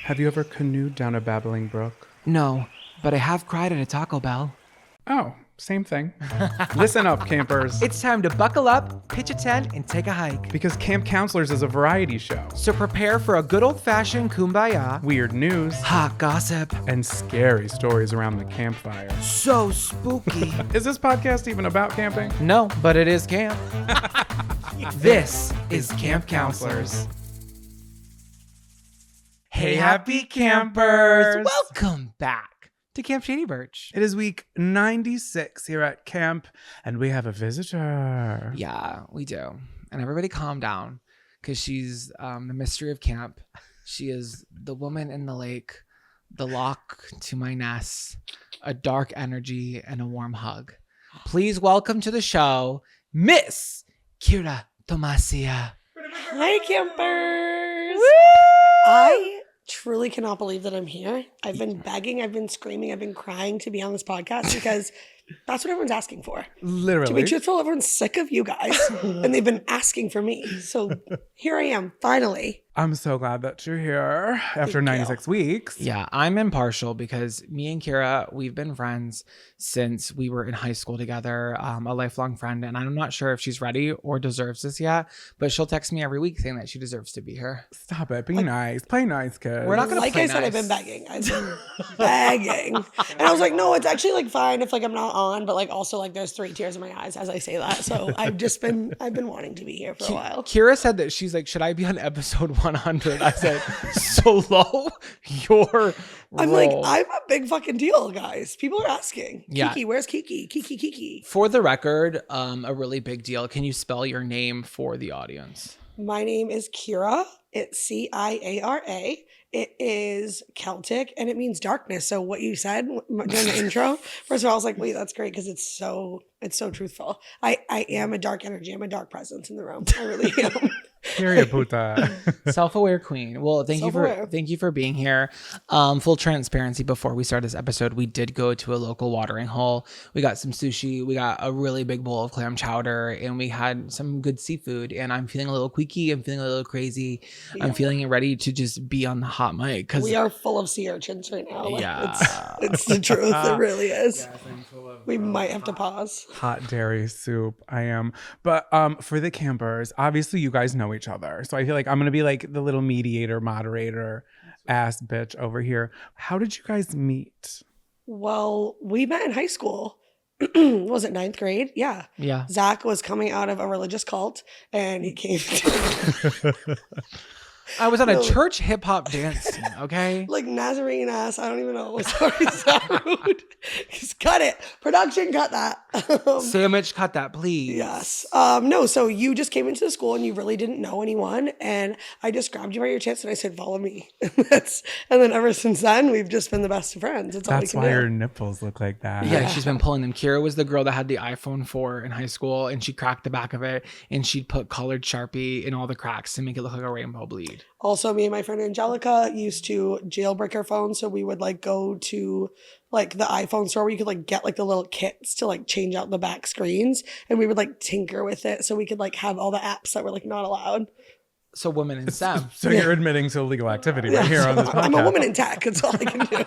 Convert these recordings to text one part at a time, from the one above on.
Have you ever canoed down a babbling brook? No, but I have cried at a Taco Bell. Oh, same thing. Listen up, campers. It's time to buckle up, pitch a tent, and take a hike. Because Camp Counselors is a variety show. So prepare for a good old-fashioned kumbaya, Weird news, hot gossip, and scary stories around the campfire. so spooky. Is this podcast even about camping? No, but it is camp. This is Camp Counselors. Hey, happy campers! Welcome back to Camp Shady Birch. It is week 96 here at camp, and we have a visitor. Yeah, we do. And everybody calm down, because she's the mystery of camp. She is the woman in the lake, the lock to my nest, a dark energy, and a warm hug. Please welcome to the show, Miss Ciara Tomasia. Hi, campers. Woo! I truly cannot believe that I'm here. I've been begging, I've been screaming, I've been crying to be on this podcast because that's what everyone's asking for. Literally. To be truthful, everyone's sick of you guys and they've been asking for me. So here I am, finally. I'm so glad that you're here after Thank 96 weeks. Yeah, I'm impartial because me and Ciara, we've been friends since we were in high school together, a lifelong friend. And I'm not sure if she's ready or deserves this yet, but she'll text me every week saying that she deserves to be here. Stop it. Be nice. Play nice, kid. We're not gonna Like play I said, nice. I've been begging. I've been begging. And I was like, no, it's actually like fine if like I'm not on, but like also like there's 3 tears in my eyes as I say that. So I've been wanting to be here for a while. Ciara said that she's like, should I be on episode 100? I said, solo your I'm role. like, I'm a big fucking deal, guys. People are asking. Yeah. Kiki, where's Kiki? Kiki. For the record, a really big deal. Can you spell your name for the audience? My name is Ciara. It's Ciara. It is Celtic and it means darkness. So what you said during the intro, first of all, I was like, wait, that's great because it's so truthful. I am a dark energy. I'm a dark presence in the room. I really am. Period, puta. Self-aware queen. Well, thank Self-aware. you for being here. Full transparency, before we start this episode, we did go to a local watering hole. We got some sushi, we got a really big bowl of clam chowder, and we had some good seafood. And I'm feeling a little queaky, I'm feeling a little crazy. Yeah. I'm feeling ready to just be on the hot mic because We are full of sea urchins right now. Like, Yeah. It's the truth. It really is. Yes, I'm full of, We might have to pause. hot dairy soup. I am. But for the campers, obviously you guys know each other. So I feel like I'm going to be like the little mediator, moderator, ass bitch over here. How did you guys meet? Well, we met in high school. Was it 9th grade? Yeah. yeah. Zach was coming out of a religious cult and he came to I was on a No. church hip hop dance team, okay? like Nazarene ass. I don't even know. Sorry, so rude. Just cut it. Production, cut that. Sandwich, cut that, please. Yes. No, so you just came into the school and you really didn't know anyone. And I just grabbed you by your tits and I said, follow me. And then ever since then, we've just been the best of friends. That's all we That's can why do. your nipples look like that. Yeah, she's been pulling them. Ciara was the girl that had the iPhone 4 in high school, and she cracked the back of it, and she'd put colored Sharpie in all the cracks to make it look like a rainbow bleed. Also, me and my friend Angelica used to jailbreak our phones. So we would like go to like the iPhone store where you could like get like the little kits to like change out the back screens. And we would like tinker with it so we could like have all the apps that were like not allowed. So women in STEM. So you're admitting to illegal activity right here on this podcast. I'm a woman in tech. That's all I can do.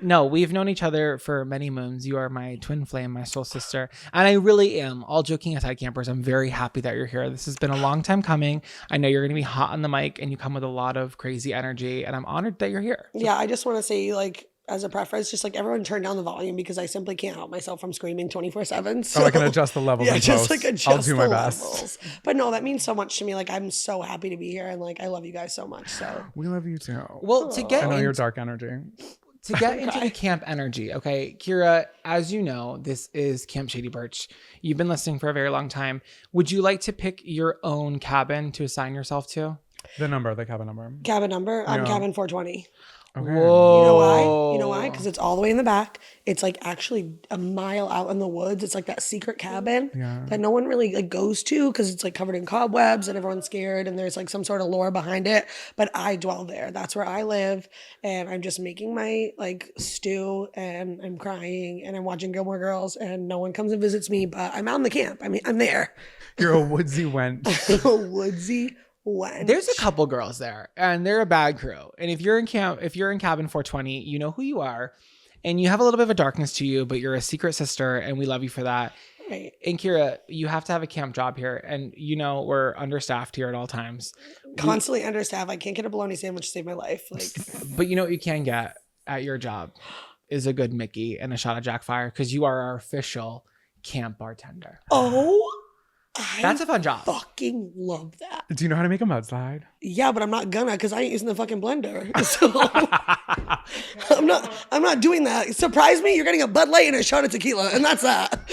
No, we've known each other for many moons. You are my twin flame, my soul sister. And I really am, all joking aside, campers, I'm very happy that you're here. This has been a long time coming. I know you're going to be hot on the mic and you come with a lot of crazy energy. And I'm honored that you're here. Yeah, I just want to say like, as a preference, just like everyone turn down the volume because I simply can't help myself from screaming 24/7. So I can adjust the levels yeah, in just post. like adjust I'll do my the best. levels. But no, that means so much to me. Like I'm so happy to be here and like I love you guys so much. So We love you too. Well, to get I know your into, dark energy. to get into Okay. the camp energy, okay, Ciara, as you know, this is Camp Shady Birch. You've been listening for a very long time. Would you like to pick your own cabin to assign yourself to? The number, the cabin number. cabin number, I'm Yeah. cabin 420. Okay. Whoa. You know why? You know why? Because it's all the way in the back. It's like actually a mile out in the woods. It's like that secret cabin Yeah. that no one really like goes to because it's like covered in cobwebs and everyone's scared and there's like some sort of lore behind it. But I dwell there. That's where I live. And I'm just making my like stew and I'm crying and I'm watching Gilmore Girls and no one comes and visits me, but I'm out in the camp. I mean, I'm there. You're a woodsy wench. A woodsy when. There's a couple girls there, and they're a bad crew. And if you're in cabin 420, you know who you are, and you have a little bit of a darkness to you, but you're a secret sister, and we love you for that. Right. And Ciara, you have to have a camp job here, and we're understaffed here at all times. Constantly understaffed. I can't get a bologna sandwich to save my life. Like, but you know what you can get at your job is a good Mickey and a shot of Jack Fire, because you are our official camp bartender. oh, That's a fun job. Fucking love that. Do you know how to make a mudslide? Yeah, but I'm not gonna because I ain't using the fucking blender. So I'm not doing that. Surprise me, you're getting a Bud Light and a shot of tequila, and that's that.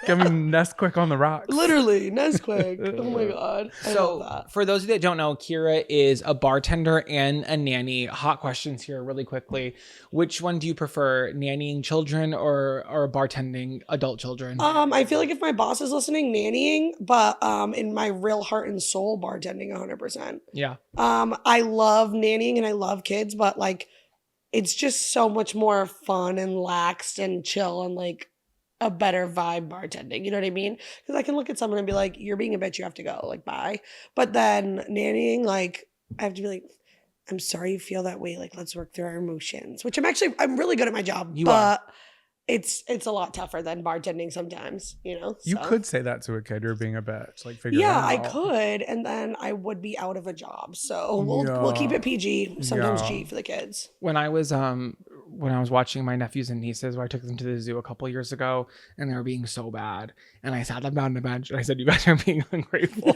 Give me Nesquik on the rocks. Literally, Nesquik. Oh my god. I love So that. for those of you that don't know, Ciara is a bartender and a nanny. Hot questions here really quickly. Which one do you prefer, nannying children or bartending adult children? I feel like if my boss is listening, nannying, but in my real heart and soul, bartending 100%. Yeah. I love nannying and I love kids, but like it's just so much more fun and laxed and chill and like a better vibe bartending. You know what I mean? Because I can look at someone and be like, you're being a bitch, you have to go, like, bye. But then nannying, like, I have to be like, I'm sorry you feel that way. Like, let's work through our emotions, which I'm really good at my job. You but it's a lot tougher than bartending sometimes, You so. could say that to a kid, you're being a bitch. Like, figure it Yeah, out. I could, and then I would be out of a job. So we'll keep it PG, sometimes Yeah. G for the kids. When I was watching my nephews and nieces, where I took them to the zoo a couple years ago, and they were being so bad, and I sat them down on the bench and I said, "You guys are being ungrateful."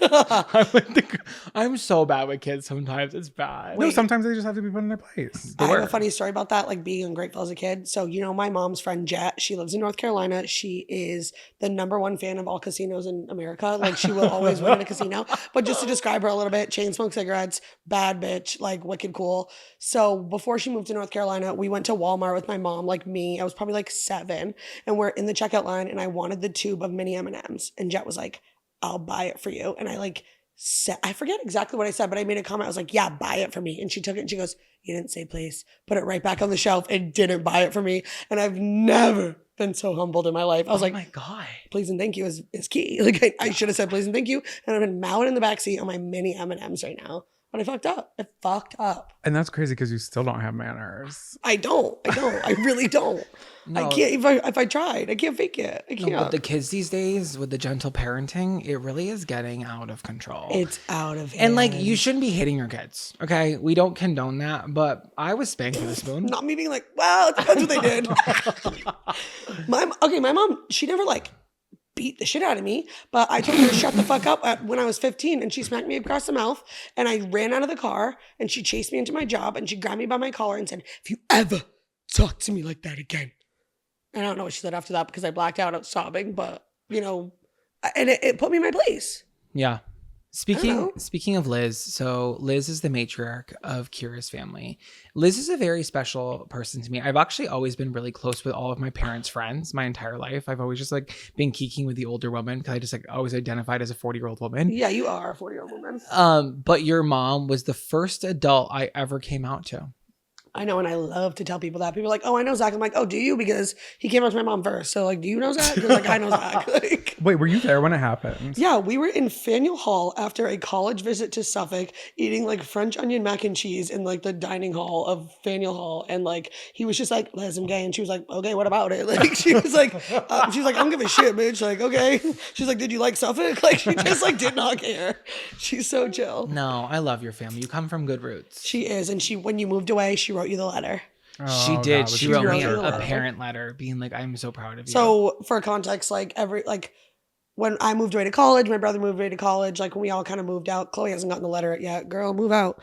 I'm so bad with kids sometimes. It's bad. No, sometimes they just have to be put in their place. I have a funny story about that, like being ungrateful as a kid. So, my mom's friend Jet, she lives in North Carolina. She is the #1 fan of all casinos in America. Like, she will always win at a casino. But just to describe her a little bit, chain smoke cigarettes, bad bitch, like wicked cool. So before she moved to North Carolina, we went to Walmart with my mom, like me. I was probably like 7, and we're in the checkout line, and I wanted the tube of mini M&Ms. And Jet was like, I'll buy it for you. And I like said, I forget exactly what I said, but I made a comment. I was like, yeah, buy it for me. And she took it and she goes, you didn't say please. Put it right back on the shelf and didn't buy it for me. And I've never been so humbled in my life. I was like, my God, please and thank you is key. Like I should have said please and thank you. And I've been mowing in the backseat on my mini M&Ms right now. But I fucked up. I fucked up. And that's crazy because you still don't have manners. I don't. I really don't. No. I can't. If I tried, I can't fake it. I can't. No, but the kids these days with the gentle parenting, it really is getting out of control. It's out of hand. And like, you shouldn't be hitting your kids. Okay, we don't condone that. But I was spanked with a spoon. Not me being like, well, it depends what they did. my mom, she never like beat the shit out of me, but I told her to shut the fuck up when I was 15, and she smacked me across the mouth, and I ran out of the car, and she chased me into my job, and she grabbed me by my collar and said, if you ever talk to me like that again. And I don't know what she said after that because I blacked out sobbing, but and it put me in my place. Yeah. Speaking of Liz, so Liz is the matriarch of Ciara's family. Liz is a very special person to me. I've actually always been really close with all of my parents' friends my entire life. I've always just like been geeking with the older woman because I just like always identified as a 40-year-old woman. Yeah, you are a 40-year-old woman. But your mom was the first adult I ever came out to. I know, and I love to tell people that. People are like, oh, I know Zach. I'm like, oh, do you? Because he came out to my mom first. So, like, do you know Zach? Because, like, I know Zach. Like, Wait, were you there when it happened? yeah, we were in Faneuil Hall after a college visit to Suffolk, eating, like, French onion mac and cheese in, like, the dining hall of Faneuil Hall. And, like, he was just like, Les, I'm gay. And she was like, okay, what about it? Like, she was like, I don't give a shit, bitch. Like, okay. She's like, did you like Suffolk? Like, she just, like, did not care. She's so chill. No, I love your family. You come from good roots. She is. And when you moved away, she wrote you the letter. She did. God, She was wrote me a a letter. parent letter being like, I'm so proud of you. So for context, like when I moved away to college, my brother moved away to college, like when we all kind of moved out, Chloe hasn't gotten the letter yet. Girl, move out.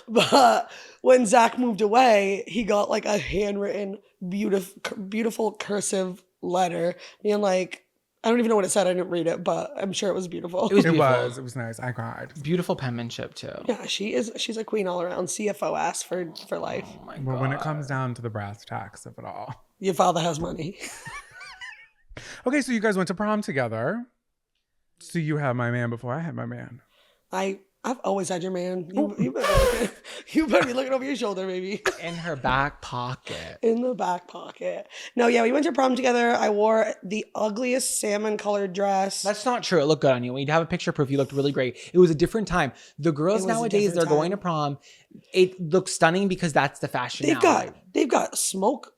But when Zach moved away, he got like a handwritten, beautiful cursive letter being like, I don't even know what it said. I didn't read it, but I'm sure it was beautiful. It was It beautiful. was. It was nice. I cried. Beautiful penmanship too. Yeah, she's a queen all around. CFO ass for life. Oh my But when it God. comes down to the brass tacks of it all. Your father has money. Okay, so you guys went to prom together. So you had my man before I had my man. I I've always had your man. You better be looking over your shoulder, baby. In her back pocket. In the back pocket. No, yeah, we went to prom together. I wore the ugliest salmon colored dress. That's not true. It looked good on you. When you'd have a picture proof, you looked really great. It was a different time. The girls nowadays, they're going to prom. It looks stunning because that's the fashion now. They've got smoke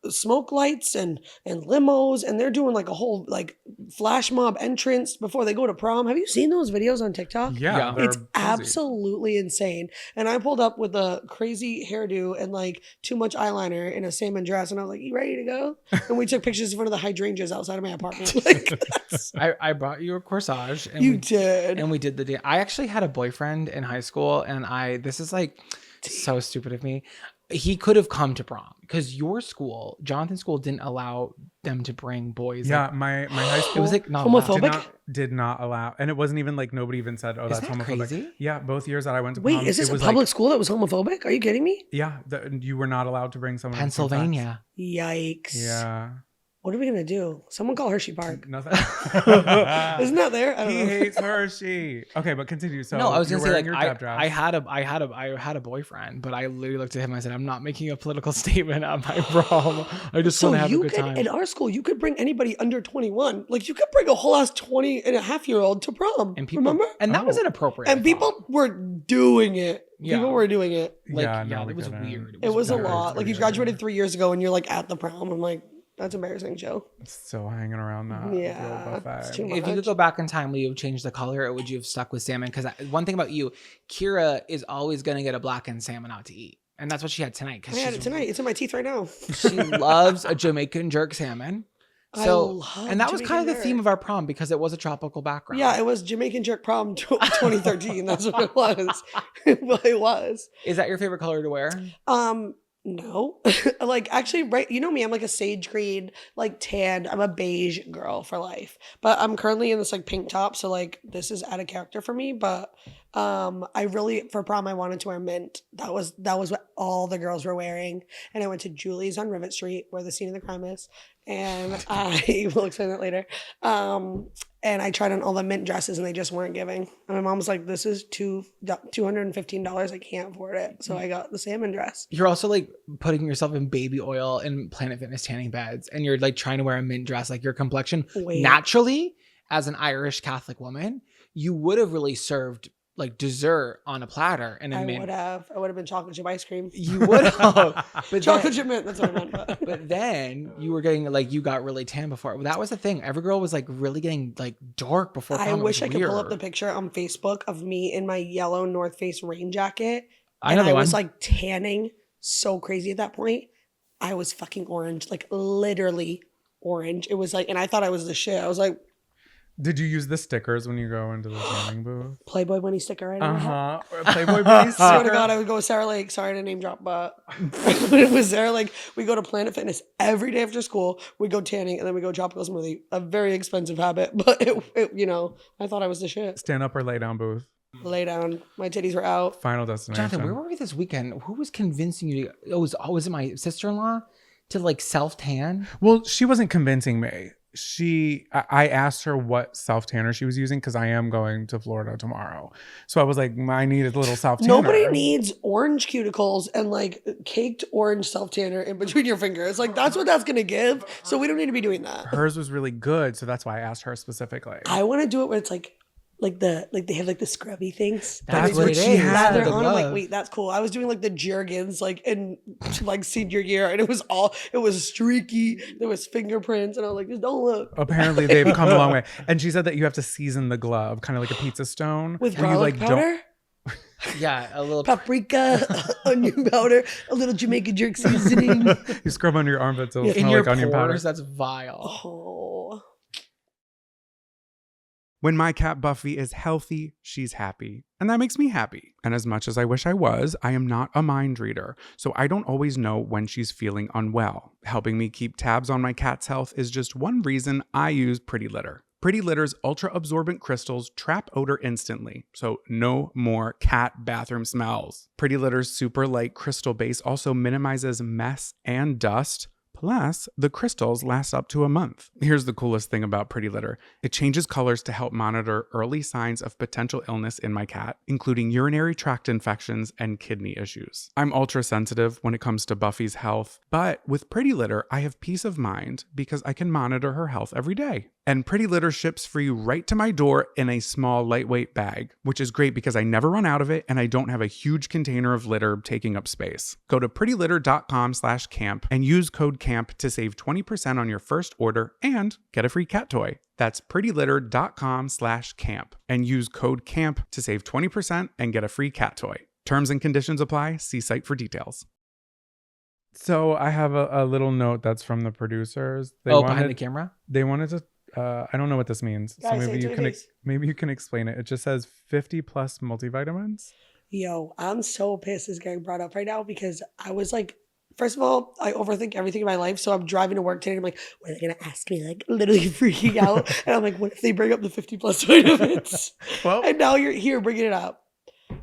lights and limos, and they're doing like a whole like flash mob entrance before they go to prom. Have you seen those videos on TikTok? Yeah. It's absolutely insane. And I pulled up with a crazy hairdo and like too much eyeliner in a salmon dress, and I was like, "You ready to go?" And we took pictures in front of the hydrangeas outside of my apartment. I brought you a corsage. And you did. And we did the day. I actually had a boyfriend in high school, and this is like so stupid of me. He could have come to prom because your school, Jonathan's school, didn't allow them to bring boys. Yeah, my high school. It was like not homophobic. Did not allow, and it wasn't even like nobody even said, "Oh, that's homophobic." Crazy? Yeah, both years that I went to Wait, prom, is this a public school that was homophobic? Are you kidding me? Yeah, you were not allowed to bring someone. Pennsylvania. Yikes! Yeah. What are we gonna do? Someone call Hershey Park. Nothing. Isn't that there? I don't know. Hates Hershey. Okay, but continue. So no, I was gonna say like I had a boyfriend, but I literally looked at him and I said, "I'm not making a political statement at my prom. I just want to have a good time." In our school, you could bring anybody under 21. Like you could bring a whole ass 20-and-a-half-year-old to prom. And people, remember? And that was inappropriate. And people were doing it. Yeah. People were doing it. Like, yeah, it was weird. It was a lot. Like you weird. graduated 3 years ago and you're like at the prom. I'm like, that's embarrassing, Joe. Still hanging around that. Yeah, it's too much. If you could go back in time, would you have changed the color or would you have stuck with salmon? Because one thing about you, Ciara is always going to get a blackened salmon out to eat. And that's what she had tonight. I had it tonight. It's in my teeth right now. She loves a Jamaican jerk salmon. So, and that was kind of the theme of our prom because it was a tropical background. Yeah, it was Jamaican jerk prom 2013. That's what it was. It was. Is that your favorite color to wear? No. Like actually, right, you know me, I'm like a sage green, like tan. I'm a beige girl for life. But I'm currently in this like pink top, so like this is out of character for me. But I really, for prom, I wanted to wear mint. That was what all the girls were wearing. And I went to Julie's on Rivet Street, where the scene of the crime is. And I will explain that later. And I tried on all the mint dresses and they just weren't giving. And my mom was like, this is $215. I can't afford it. So I got the salmon dress. You're also like putting yourself in baby oil and Planet Fitness tanning beds. And you're like trying to wear a mint dress. Like your complexion naturally, as an Irish Catholic woman, you would have really served like dessert on a platter and a mint. I would have been chocolate chip ice cream. You would have. But chocolate chip mint, that's what I meant. But then you were getting like, you got really tan before. That was the thing. Every girl was like really getting like dark before prom. I wish I could pull up the picture on Facebook of me in my yellow North Face rain jacket. I was like tanning so crazy at that point. I was fucking orange, like literally orange. It was like, and I thought I was the shit. I was like, did you use the stickers when you go into the tanning booth? Playboy bunny sticker right now. Playboy bunny sticker. I swear to God, I would go with Sarah Lake. Sorry to name drop, but it was Sarah Lake. We go to Planet Fitness every day after school. We go tanning and then we go tropical smoothie. A very expensive habit, but it you know, I thought I was the shit. Stand up or lay down booth. Lay down. My titties were out. Final destination. Jonathan, where were we this weekend? Who was convincing you to? Was it my sister-in-law to like self tan? Well, she wasn't convincing me. I asked her what self tanner she was using because I am going to Florida tomorrow. So I was like, I need a little self tanner. Nobody needs orange cuticles and like caked orange self tanner in between your fingers. Like that's what that's gonna give. So we don't need to be doing that. Hers was really good, so that's why I asked her specifically. I want to do it where it's like they have like the scrubby things. That's what she had. I'm like, wait, that's cool. I was doing like the Jergens like in like senior year, and it was streaky. There was fingerprints, and I was like, just don't look. Apparently, they've come a long way. And she said that you have to season the glove, kind of like a pizza stone, with garlic powder. Yeah, a little paprika, onion powder, a little Jamaican jerk seasoning. You scrub under your armpits, it'll in smell your like onion powder. That's vile. Oh. When my cat Buffy is healthy, she's happy. And that makes me happy. And as much as I wish I was, I am not a mind reader. So I don't always know when she's feeling unwell. Helping me keep tabs on my cat's health is just one reason I use Pretty Litter. Pretty Litter's ultra-absorbent crystals trap odor instantly, so no more cat bathroom smells. Pretty Litter's super light crystal base also minimizes mess and dust. Plus, the crystals last up to a month. Here's the coolest thing about Pretty Litter. It changes colors to help monitor early signs of potential illness in my cat, including urinary tract infections and kidney issues. I'm ultra sensitive when it comes to Buffy's health, but with Pretty Litter, I have peace of mind because I can monitor her health every day. And Pretty Litter ships free right to my door in a small, lightweight bag, which is great because I never run out of it and I don't have a huge container of litter taking up space. Go to prettylitter.com/camp and use code CAMP to save 20% on your first order and get a free cat toy. That's prettylitter.com/camp and use code CAMP to save 20% and get a free cat toy. Terms and conditions apply. See site for details. So I have a little note that's from the producers. Behind the camera? They wanted to I don't know what this means. Guys, so maybe you can explain it. It just says 50 plus multivitamins. Yo, I'm so pissed this getting brought up right now because I was like, first of all, I overthink everything in my life. So I'm driving to work today and I'm like, what are they going to ask me? Like literally freaking out. And I'm like, what if they bring up the 50 plus vitamins? Well, and now you're here bringing it up.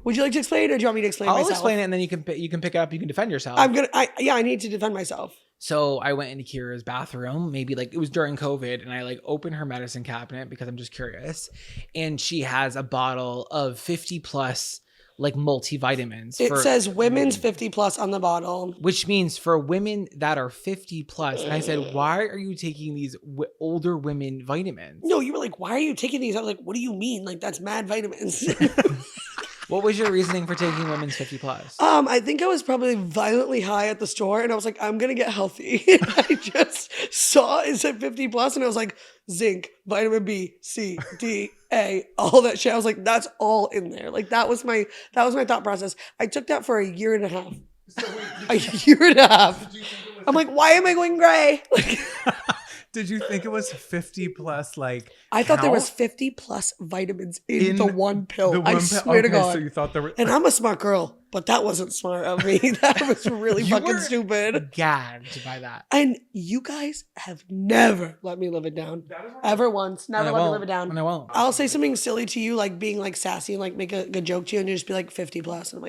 Would you like to explain it or do you want me to explain myself? I'll explain it and then you can pick it up. You can defend yourself. I need to defend myself. So I went into Ciara's bathroom, maybe like it was during COVID, and I like opened her medicine cabinet because I'm just curious. And she has a bottle of 50 plus like multivitamins. It says women's 50 plus on the bottle. Which means for women that are 50 plus. And I said, why are you taking these older women vitamins? No, you were like, why are you taking these? I was like, what do you mean? Like that's mad vitamins. What was your reasoning for taking women's 50 plus? I think I was probably violently high at the store and I was like, I'm going to get healthy. And I just saw it said 50 plus and I was like, zinc, vitamin B, C, D, A, all that shit. I was like, that's all in there. Like that was my thought process. I took that for a year and a half. A year and a half. I'm like, why am I going gray? Like, did you think it was 50 plus like I thought there was 50 plus vitamins in the one pill. I swear to God. So you thought there were and I'm a smart girl, but that wasn't smart of me. That was really fucking stupid. Gagged by that. And you guys have never let me live it down. Ever once. Never let me live it down. And I won't. I'll say something silly to you, like being like sassy and like make a good joke to you and you just be like 50 plus. And I'm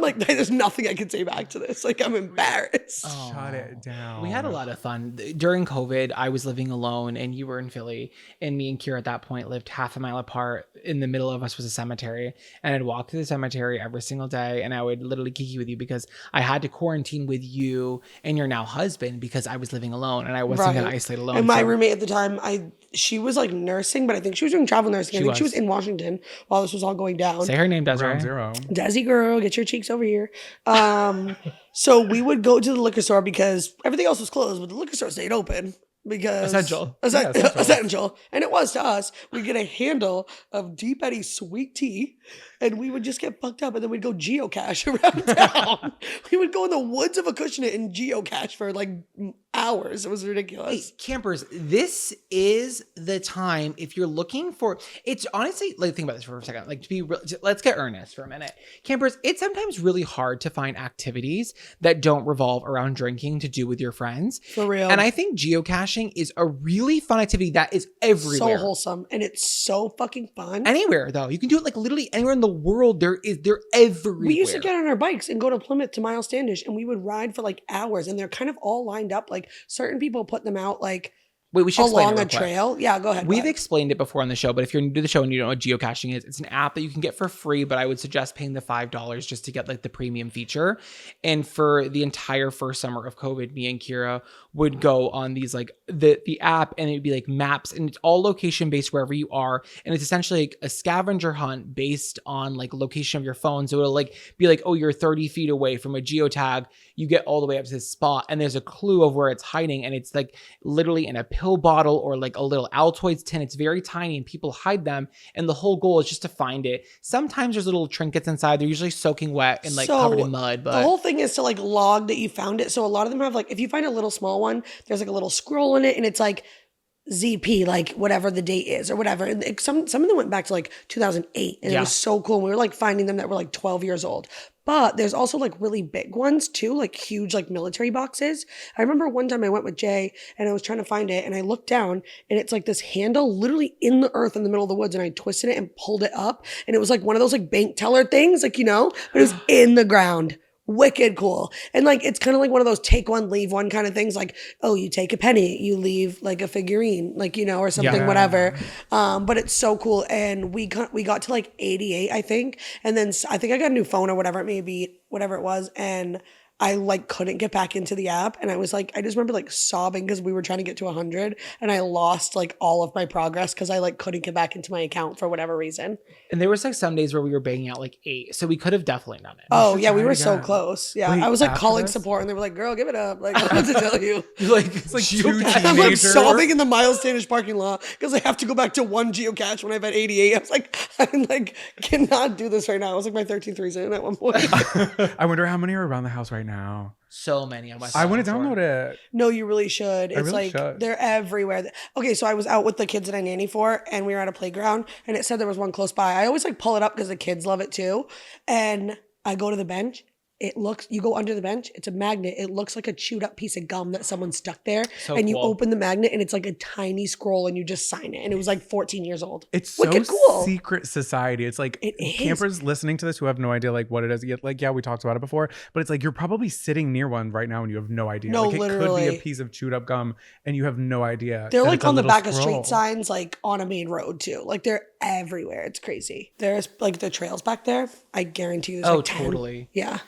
like, there's nothing I can say back to this. Like, I'm embarrassed. Oh. Shut it down. We had a lot of fun. During COVID, I was living alone and you were in Philly. And me and Ciara at that point lived half a mile apart. In the middle of us was a cemetery. And I'd walk to the cemetery every single day. And I would literally kiki with you because I had to quarantine with you and your now husband because I was living alone. And I wasn't going to isolate alone. And my roommate at the time, she was like nursing, but I think she was doing travel nursing. I think she was in Washington while this was all going down. Say her name, Desiree. Desi girl, get your cheeks over here. So we would go to the liquor store because everything else was closed, but the liquor store stayed open because essential. And it was to us. We'd get a handle of Deep Eddy sweet tea and we would just get fucked up and then we'd go geocache around town. We would go in the woods of Acushnet and geocache for like hours. It was ridiculous. Hey, campers, this is the time if you're looking for, it's honestly, like, think about this for a second, like let's get earnest for a minute. Campers, it's sometimes really hard to find activities that don't revolve around drinking to do with your friends. For real. And I think geocaching is a really fun activity that is everywhere. So wholesome. And it's so fucking fun. Anywhere though. You can do it like literally anywhere in the world. They're everywhere. We used to get on our bikes and go to Plymouth to Miles Standish and we would ride for like hours and they're kind of all lined up. Like certain people put them out like Wait, we should along a trail. Yeah, go ahead. We've explained it before on the show, but if you're new to the show and you don't know what geocaching is, it's an app that you can get for free, but I would suggest paying the $5 just to get like the premium feature. And for the entire first summer of COVID, me and Ciara would go on these like the app and it'd be like maps and it's all location based wherever you are. And it's essentially like a scavenger hunt based on like location of your phone. So it'll like be like, oh, you're 30 feet away from a geotag. You get all the way up to this spot and there's a clue of where it's hiding. And it's like literally in a pill bottle or like a little Altoids tin. It's very tiny and people hide them. And the whole goal is just to find it. Sometimes there's little trinkets inside. They're usually soaking wet and like covered in mud. But the whole thing is to like log that you found it. So a lot of them have like, if you find a little small one, there's like a little scroll in it and it's like ZP, like whatever the date is or whatever. And some of them went back to like 2008 and it was so cool. And we were like finding them that were like 12 years old. But there's also like really big ones too, like huge like military boxes. I remember one time I went with Jay and I was trying to find it and I looked down and it's like this handle literally in the earth in the middle of the woods and I twisted it and pulled it up and it was like one of those like bank teller things, like, you know, but it was in the ground Wicked cool. And like it's kind of like one of those take one, leave one kind of things. Like, oh, you take a penny, you leave like a figurine, like, you know, or something, Yeah. whatever. But it's so cool. And we got to like 88, I think. And then I think I got a new phone or whatever it may be, whatever it was. And I like couldn't get back into the app. And I was like, I just remember like sobbing because we were trying to get to 100 and I lost like all of my progress because I like couldn't get back into my account for whatever reason. And there was like some days where we were banging out like 8. So we could have definitely done it. Oh should yeah, we try were it so again. close. Yeah, Wait, I was like after calling this? support, and they were like, "Girl, give it up." Like, I don't know what to tell you. Like It's like two Geocache. I'm like teenagers. sobbing in the Miles Standish parking lot because I have to go back to one geocache when I've had 88. I was like, I like cannot do this right now. It was like my 13th reason at one point. I wonder how many are around the house right now. So many on my I want to download it. No, you really should. It's really like should. they're everywhere. Okay, so I was out with the kids that I nanny for, and we were at a playground, and it said there was one close by. I always like pull it up because the kids love it too, and I go to the bench. You go under the bench, it's a magnet. It looks like a chewed up piece of gum that someone stuck there. So and you cool. open the magnet and it's like a tiny scroll and you just sign it. And it was like 14 years old. It's so Wicked cool. secret society. It's like It is. campers listening to this who have no idea like what it is. Like, yeah, we talked about it before, but it's like you're probably sitting near one right now and you have no idea. No, like it could be literally. a piece of chewed up gum and you have no idea. They're that like it's a on the little back of scroll. street signs, like on a main road too. Like they're everywhere. It's crazy. There's like the trails back there. I guarantee you there's like 10. Totally. Yeah.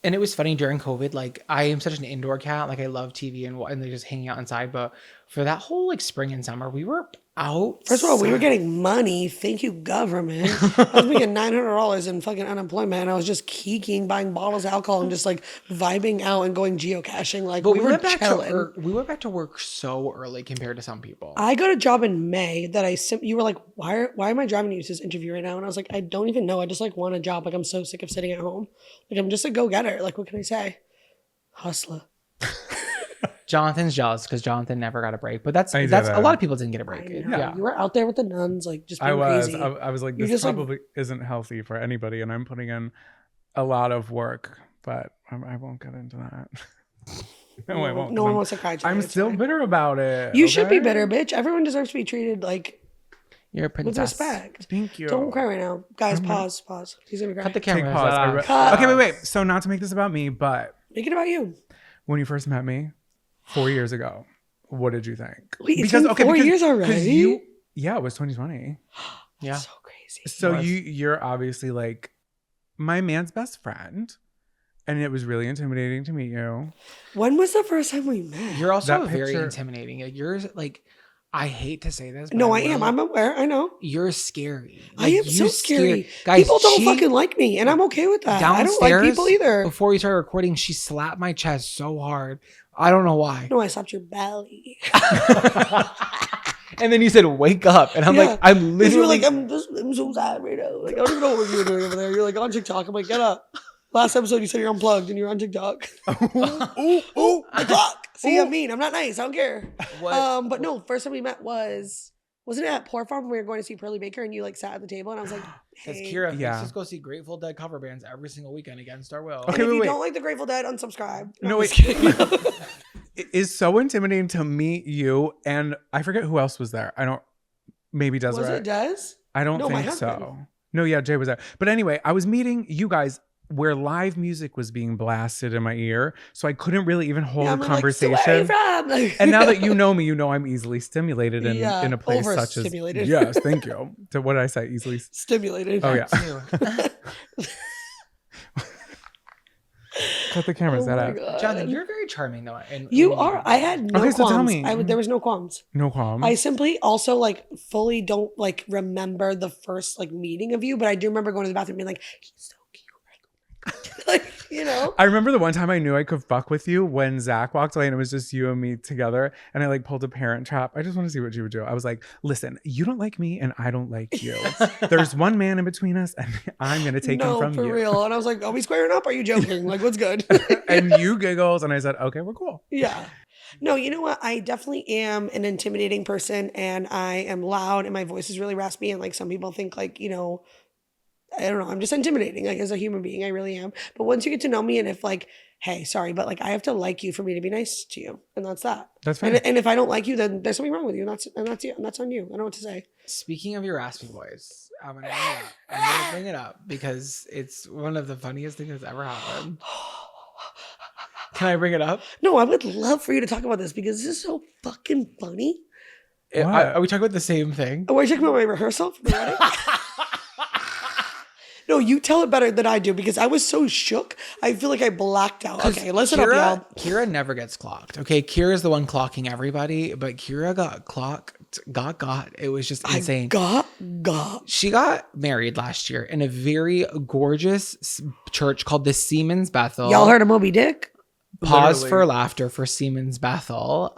And it was funny during COVID. Like I am such an indoor cat. Like I love TV and like just hanging out inside. But for that whole like spring and summer, we were out. First of all, we were getting money. Thank you, government. I was making $900 in fucking unemployment. And I was just keeking, buying bottles of alcohol and just like vibing out and going geocaching. Like But we were went back chilling. we went back to work so early compared to some people. I got a job in May that you were like, why am I driving you to this interview right now? And I was like, I don't even know. I just like want a job. Like I'm so sick of sitting at home. Like I'm just a go-getter. Like what can I say? Hustler. Jonathan's jealous because Jonathan never got a break. But that's I did a that. lot of people didn't get a I break. know. Yeah. You were out there with the nuns, like just being I was. crazy. I was like, You're this just, like- probably isn't healthy for anybody, and I'm putting in a lot of work, but I won't get into that. No, I won't. No one wants to cry today. I'm It's still fine. bitter about it. You should be okay? bitter, bitch. Everyone deserves to be treated like You're a princess. with respect. Thank you. Don't cry right now, guys. Pause. He's gonna cry. Cut the Take camera. pause. Cut. Okay, wait. So not to make this about me, but Make it about you. when you first met me 4 years ago, what did you think? Wait, it's been 4 years already? Yeah, it was 2020. Yeah. So crazy. So Yes. you're obviously like my man's best friend, and it was really intimidating to meet you. When was the first time we met? You're also That very picture- intimidating. Like you're like, I hate to say this. But No, I will. am. I'm aware. I know. You're scary. I am Like, so you scary. Guys, People don't she- fucking like me, and I'm okay with that. I don't like downstairs, people either. Before we started recording, she slapped my chest so hard. I don't know why. No, I slapped your belly. And then you said, "Wake up," and I'm Yeah. like, "I'm You were literally." like, I'm so sad right now. Like, I don't even know what you were doing over there. You're like on TikTok. I'm like, get up. Last episode, you said you're unplugged and you're on TikTok. Ooh, TikTok. See, I'm mean. I'm not nice. I don't care. What? But no, first time we met wasn't it at Poor Farm when we were going to see Pearly Baker and you like sat at the table and I was like, Because hey. Ciara Yeah. makes us go see Grateful Dead cover bands every single weekend against our will. And Okay, if you wait. don't like the Grateful Dead, unsubscribe. No, I'm wait. just kidding. It is so intimidating to meet you, and I forget who else was there. I don't. Maybe Desiree. Was it Des? I don't No, my think so. husband. No, yeah, Jay was there. But anyway, I was meeting you guys where live music was being blasted in my ear, so I couldn't really even hold Yeah, a I'm like, conversation. "So where you from?" Like- And now that you know me, you know I'm easily stimulated in, Yeah, in a place such as overstimulated. yes, thank you. So what did I say? Easily. Stimulated. Oh yeah. Too. Cut the cameras. Oh that my out. God. Jonathan, you're very charming though. And You are. I had no Okay, qualms. so tell me. There was no qualms. No qualms. I simply also like fully don't like remember the first like meeting of you, but I do remember going to the bathroom and being like, he's so cute. Like, you know? I remember the one time I knew I could fuck with you when Zach walked away and it was just you and me together, and I like pulled a Parent Trap. I just want to see what you would do. I was like, listen, you don't like me and I don't like you. There's one man in between us and I'm going to take him from for you. real. And I was like, are we squaring up? Are you joking? Like, what's good? And you giggles and I said, okay, we're cool. Yeah. No, you know what? I definitely am an intimidating person and I am loud and my voice is really raspy. And like some people think like, you know, I don't know. I'm just intimidating, like as a human being. I really am. But once you get to know me and if like, hey, sorry, but like I have to like you for me to be nice to you. And that's that. That's fine. And if I don't like you, then there's something wrong with you. And that's you. And that's on you. I don't know what to say. speaking of your raspy voice, I'm gonna bring it up because it's one of the funniest things that's ever happened. Can I bring it up? No, I would love for you to talk about this because this is so fucking funny. Are we talking about the same thing? Oh, are you talking about my rehearsal for the wedding? No, you tell it better than I do because I was so shook. I feel like I blacked out. Okay, listen up, y'all. Kira never gets clocked. Okay, Kira's the one clocking everybody, but Kira got clocked. It was just insane. She got married last year in a very gorgeous church called the Siemens Bethel. Y'all heard of Moby Dick? Pause for laughter for Siemens Bethel.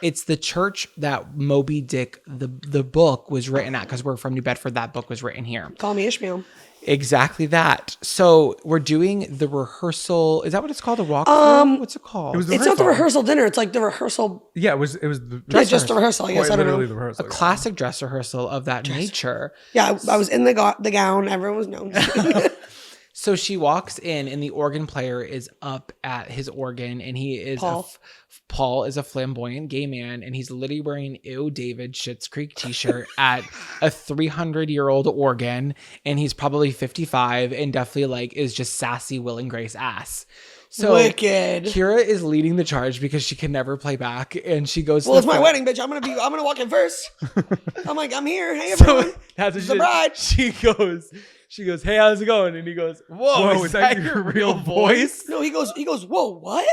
It's the church that Moby Dick, the book, was written at, because we're from New Bedford. That book was written here. Call me Ishmael. Exactly that. So we're doing the rehearsal. Is that what it's called? The walkthrough? What's it called? It's not the rehearsal dinner. It's like the rehearsal. Yeah, it was the just the rehearsal. I guess I don't know. The rehearsal. A classic dress rehearsal of that nature. Yeah, I was in the gown. Everyone was known. So she walks in, and the organ player is up at his organ, and he is Paul is a flamboyant gay man, and he's literally wearing Ew David Schitt's Creek t-shirt at a 300-year-old organ, and he's probably 55 and definitely like is just sassy Will and Grace ass. So wicked. Kira is leading the charge because she can never play back, and she goes, well, it's my wedding, bitch. I'm gonna walk in first. I'm like, I'm here. Hey, everyone. So that's the bride. She goes, hey, how's it going? And he goes, whoa, is that your real voice? No, he goes, whoa, what?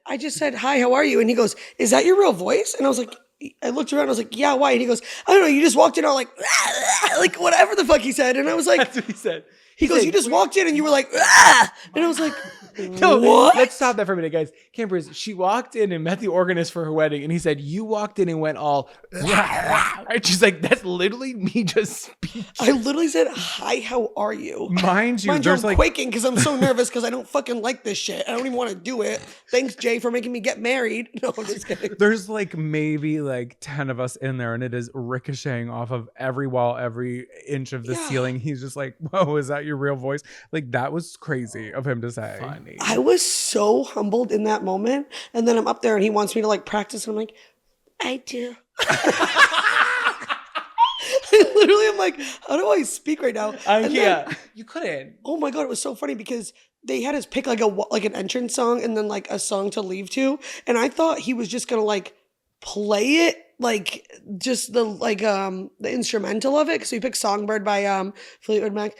I just said, hi, how are you? And he goes, is that your real voice? And I was like, I looked around, I was like, yeah, why? And he goes, I don't know, you just walked in all like whatever the fuck he said. And I was like, that's what he said. He goes, you just walked in and you were like, ah! And I was like, no, what? Let's stop that for a minute, guys. Campers, she walked in and met the organist for her wedding, and he said, you walked in and went all, right? She's like, that's literally me just speaking. I literally said, hi, how are you? Mind you, I'm quaking because I'm so nervous because I don't fucking like this shit. I don't even want to do it. Thanks, Jay, for making me get married. No, I'm just kidding. There's like maybe like 10 of us in there, and it is ricocheting off of every wall, every inch of the ceiling. He's just like, whoa, is that your real voice? Like, that was crazy of him to say. Funny. I was so humbled in that moment. And then I'm up there and he wants me to like practice. And I'm like, I do. I literally am like, how do I speak right now? You couldn't. Oh my God, it was so funny because they had us pick like an entrance song and then like a song to leave to. And I thought he was just going to like play it, like just the instrumental of it. So we picked Songbird by Fleetwood Mac.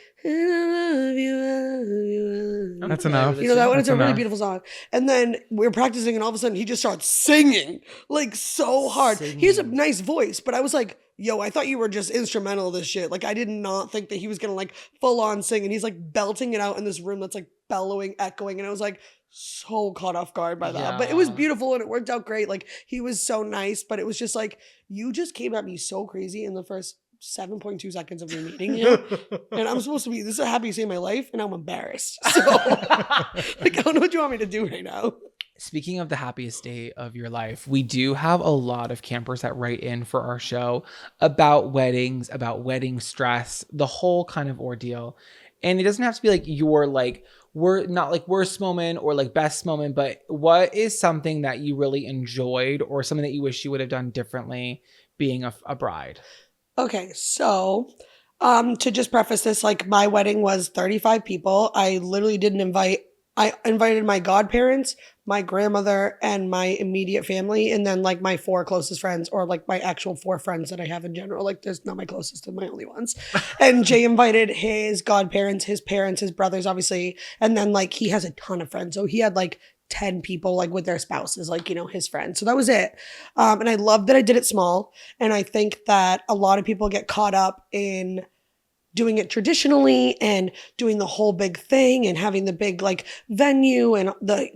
That's enough. You know that one? It's a really beautiful song. And then we're practicing and all of a sudden he just starts singing like so hard. He has a nice voice, but I was like, yo, I thought you were just instrumental of this shit. Like I did not think that he was going to like full on sing, and he's like belting it out in this room that's like bellowing, echoing. And I was like so caught off guard by that. Yeah. But it was beautiful and it worked out great. Like he was so nice, but it was just like, you just came at me so crazy in the first 7.2 seconds of me meeting you. And I'm supposed to be, this is a happiest day of my life, and I'm embarrassed. So like, I don't know what you want me to do right now. Speaking of the happiest day of your life, we do have a lot of campers that write in for our show about weddings, about wedding stress, the whole kind of ordeal. And it doesn't have to be like your like, we're not like worst moment or like best moment, but what is something that you really enjoyed or something that you wish you would have done differently being a bride? Okay, so to just preface this, like my wedding was 35 people. I literally I invited my godparents, my grandmother, and my immediate family, and then like my 4 closest friends, or like my actual 4 friends that I have in general. Like there's not my closest, they're my only ones. And Jay invited his godparents, his parents, his brothers, obviously. And then like he has a ton of friends. So he had like 10 people like with their spouses, like, you know, his friends. So that was it. And I love that I did it small. And I think that a lot of people get caught up in doing it traditionally and doing the whole big thing and having the big like venue and the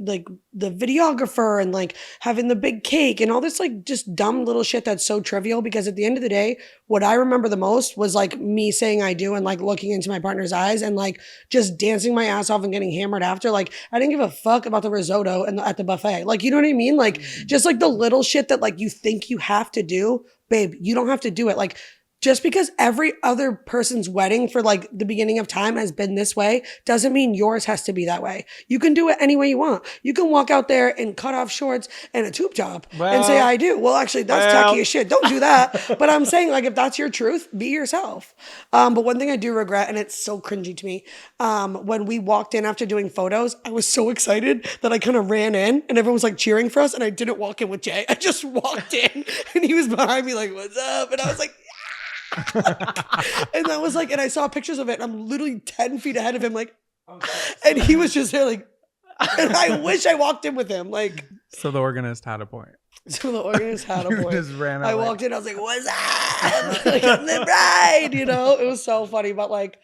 videographer and like having the big cake and all this like just dumb little shit that's so trivial, because at the end of the day, what I remember the most was like me saying I do and like looking into my partner's eyes and like just dancing my ass off and getting hammered after. Like I didn't give a fuck about the risotto and at the buffet. Like, you know what I mean? Like just like the little shit that like you think you have to do, babe, you don't have to do it. Like just because every other person's wedding for like the beginning of time has been this way doesn't mean yours has to be that way. You can do it any way you want. You can walk out there in cut off shorts and a tube top and say, I do. Well, actually, that's tacky as shit. Don't do that. But I'm saying, like, if that's your truth, be yourself. But one thing I do regret, and it's so cringy to me, when we walked in after doing photos, I was so excited that I kind of ran in and everyone was like cheering for us. And I didn't walk in with Jay. I just walked in and he was behind me like, what's up? And I was like, and that was like, and I saw pictures of it and I'm literally 10 feet ahead of him, like, and he was just there like, and I wish I walked in with him, like. So the organist had a point. So the organist had a You point. just ran I out walked in, I was like, what's up? Like, I'm the bride, you know? It was so funny, but like,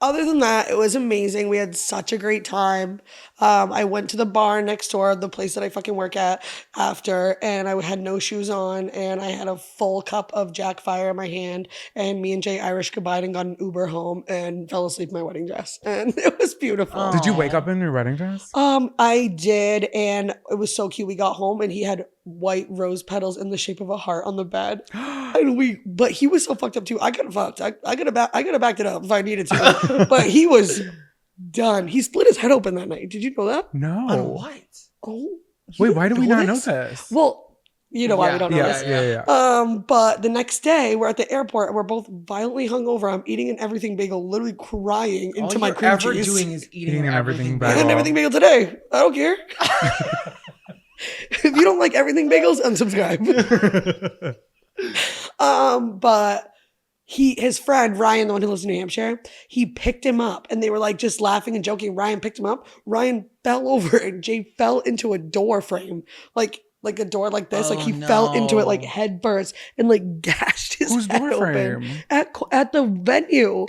other than that, it was amazing. We had such a great time. I went to the bar next door, the place that I fucking work at after, and I had no shoes on, and I had a full cup of Jack Fire in my hand, and me and Jay Irish goodbye and got an Uber home and fell asleep in my wedding dress. And it was beautiful. Did you wake up in your wedding dress? I did, and it was so cute. We got home and he had white rose petals in the shape of a heart on the bed. But he was so fucked up too. I could have fucked. I could have backed it up if I needed to. But he was done. He split his head open that night. Did you know that? No. On what? Oh, Wait, why do we not know this? this? Well, you know why we don't know Yes, this. yeah. But the next day we're at the airport and we're both violently hungover. I'm eating an everything bagel, literally crying into my cream cheese. All you're ever doing is eating an everything I had bagel. an everything bagel today. I don't care. If you don't like everything bagels, unsubscribe. But his friend Ryan, the one who lives in New Hampshire, he picked him up and they were like just laughing and joking. Ryan picked him up. Ryan fell over and Jay fell into a door frame, like a door like this. Oh, like he fell into it like head first and like gashed his Whose head door open frame? at the venue.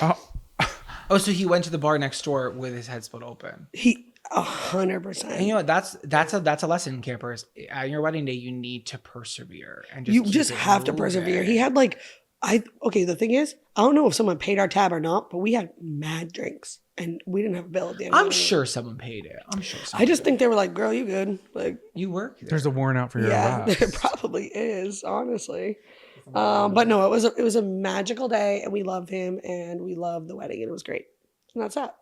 Oh, so he went to the bar next door with his head split open. He 100%. And you know what? That's a lesson, campers. At your wedding day, you need to persevere and just You keep just it have to moving. persevere. He had like, the thing is, I don't know if someone paid our tab or not, but we had mad drinks and we didn't have a bill at the end of I'm the night. sure someone paid it. I'm sure. I just think they were like, girl, you good? Like, you work there. There's a warrant out for your yeah, arrest. there probably is, honestly. But no, it was a magical day and we love him and we love the wedding and it was great. And that's that.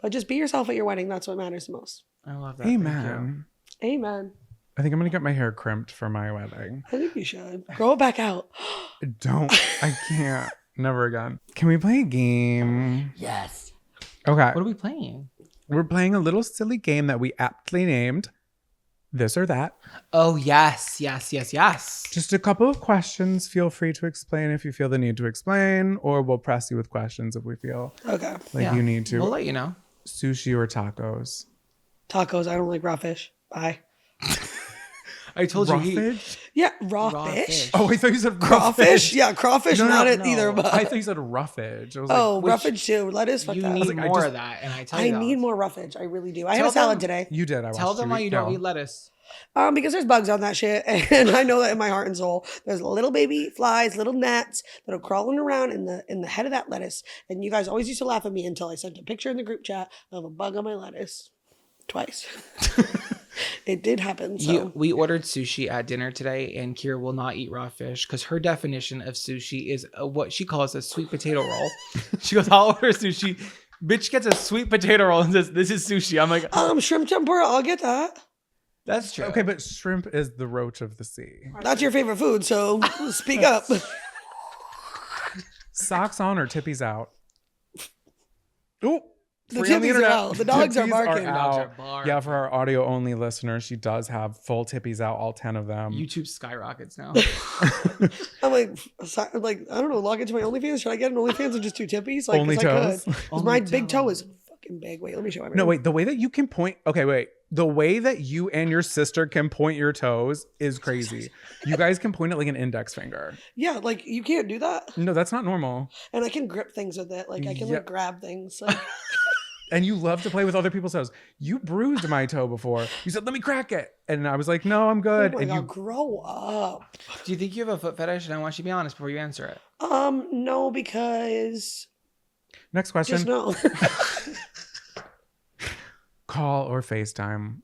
But just be yourself at your wedding. That's what matters the most. I love that. Thank you. Amen. Amen. I think I'm gonna get my hair crimped for my wedding. I think you should. Grow it back out. Don't. I can't. Never again. Can we play a game? Yes. Okay. What are we playing? We're playing a little silly game that we aptly named This or That. Oh, yes. Just a couple of questions. Feel free to explain if you feel the need to explain, or we'll press you with questions if we feel Okay. like you need to. We'll let you know. Sushi or tacos? Tacos. I don't like raw fish. Bye. I told Raw you. fish? Yeah, raw Raw fish. fish. Oh, I thought you said Crawfish? Yeah, crawfish, No, not no, it either. But I thought you said roughage. I was oh, like, roughage too. Lettuce, fuck You that. need like, I more just- of that, and I tell I you. need more roughage. I really do. I had Tell a salad them- today. you did. I Tell watched them you why you don't go. eat lettuce. Because there's bugs on that shit, and I know that in my heart and soul. There's little baby flies, little gnats that are crawling around in the head of that lettuce. And you guys always used to laugh at me until I sent a picture in the group chat of a bug on my lettuce. Twice. It did happen. So We ordered sushi at dinner today, and Ciara will not eat raw fish because her definition of sushi is what she calls a sweet potato roll. She goes, I'll order sushi. Bitch gets a sweet potato roll and says, this is sushi. I'm like, shrimp tempura, I'll get that. that's true. Okay, but shrimp is the roach of the sea. That's your favorite food, so speak up. Socks on or tippies out? Ooh. The free on tippies are internet. out. The dogs are Tippies barking. Dogs are out. barking. Yeah, for our audio only listeners, she does have full tippies out, all 10 of them. YouTube skyrockets now. I'm like, I don't know, log into my OnlyFans. Should I get an OnlyFans and just do tippies? Like, Only 'cause I toes? could. 'Cause Only my big toe toes. is fucking big. Wait, let me show you. No, wait, the way that you can point, okay, wait. The way that you and your sister can point your toes is crazy. You guys can point it like an index finger. Yeah, like you can't do that. No, that's not normal. And I can grip things with it. Like I can Yeah. like grab things. Like, And you love to play with other people's toes. You bruised my toe before. You said, let me crack it. And I was like, no, I'm oh good. my And God, you, grow up. Do you think you have a foot fetish? And I want you to be honest before you answer it. No, because next question. just no. Call or FaceTime?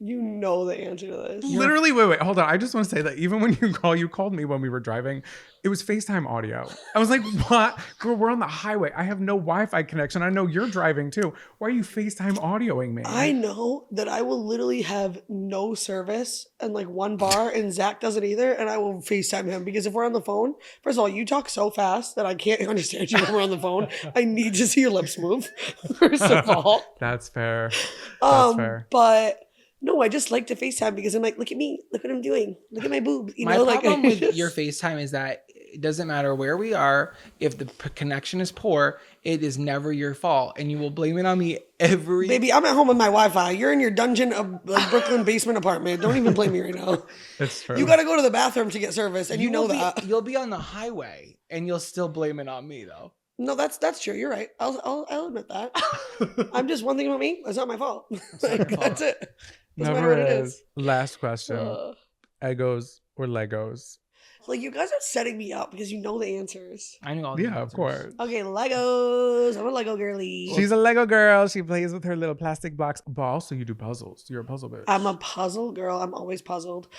You know the answer to this. Literally, wait, hold on. I just want to say that even when you called me when we were driving, it was FaceTime audio. I was like, what? Girl, we're on the highway. I have no Wi-Fi connection. I know you're driving too. Why are you FaceTime audioing me? I know that I will literally have no service and like one bar and Zach doesn't either. And I will FaceTime him because if we're on the phone, first of all, you talk so fast that I can't understand you when we're on the phone. I need to see your lips move, first of all. That's fair. That's fair. But no, I just like to FaceTime because I'm like, look at me. Look what I'm doing. Look at my boob. My problem with your FaceTime is that it doesn't matter where we are. If the connection is poor, it is never your fault. And you will blame it on me every... Baby, I'm at home with my Wi-Fi. You're in your dungeon of like Brooklyn basement apartment. Don't even blame me right now. That's true. You got to go to the bathroom to get service. And you know that. You'll be on the highway and you'll still blame it on me though. No, that's true. You're right. I'll admit that. I'm just one thing about me. It's not my fault. That's it. Doesn't matter what it is. Last question. Egos or Legos? Like, you guys are setting me up because you know the answers. I know all the answers. Of course. Okay, Legos. I'm a Lego girly. She's a Lego girl. She plays with her little plastic blocks. But also you do puzzles. You're a puzzle bitch. I'm a puzzle girl. I'm always puzzled.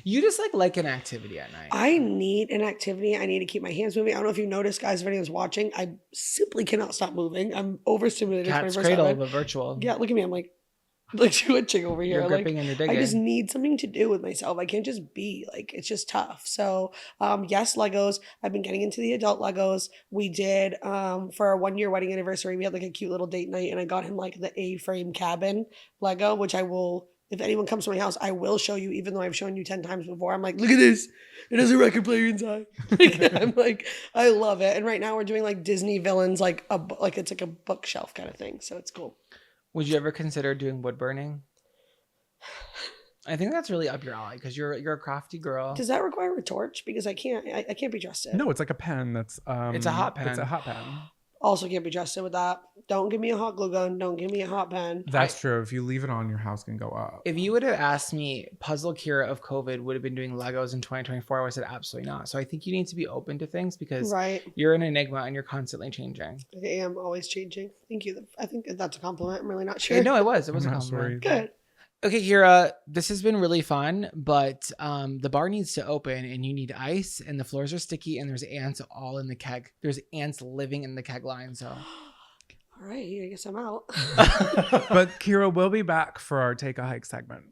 You just like an activity at night. I need an activity. I need to keep my hands moving. I don't know if you noticed, guys, if anyone's watching, I simply cannot stop moving. I'm overstimulated. Cat's cradle, but virtual. Yeah, look at me. I'm like twitching over here. You're gripping and you're digging. I just need something to do with myself. I can't just be like, it's just tough. So yes, Legos. I've been getting into the adult Legos. We did for our 1-year wedding anniversary, we had like a cute little date night and I got him like the A-frame cabin Lego, which I will, if anyone comes to my house, I will show you, even though I've shown you 10 times before. I'm like, look at this. It has a record player inside. I'm like, I love it. And right now we're doing like Disney villains, like it's like a bookshelf kind of thing. So it's cool. Would you ever consider doing wood burning? I think that's really up your alley because you're a crafty girl. Does that require a torch? Because I can't be trusted. No, it's like a pen. That's it's a hot pen. It's a hot pen. Also can't be trusted with that. Don't give me a hot glue gun. Don't give me a hot pen. That's true. If you leave it on, your house can go up. If you would have asked me, Puzzle Ciara of COVID would have been doing Legos in 2024, I would have said absolutely not. So I think you need to be open to things because you're an enigma and you're constantly changing. I am always changing. Thank you. I think that's a compliment. I'm really not sure. No, it was. It was a compliment. Good. Okay, Ciara, this has been really fun, but the bar needs to open and you need ice and the floors are sticky and there's ants all in the keg. There's ants living in the keg line, so... All right, I guess I'm out. But Ciara will be back for our Take a Hike segment.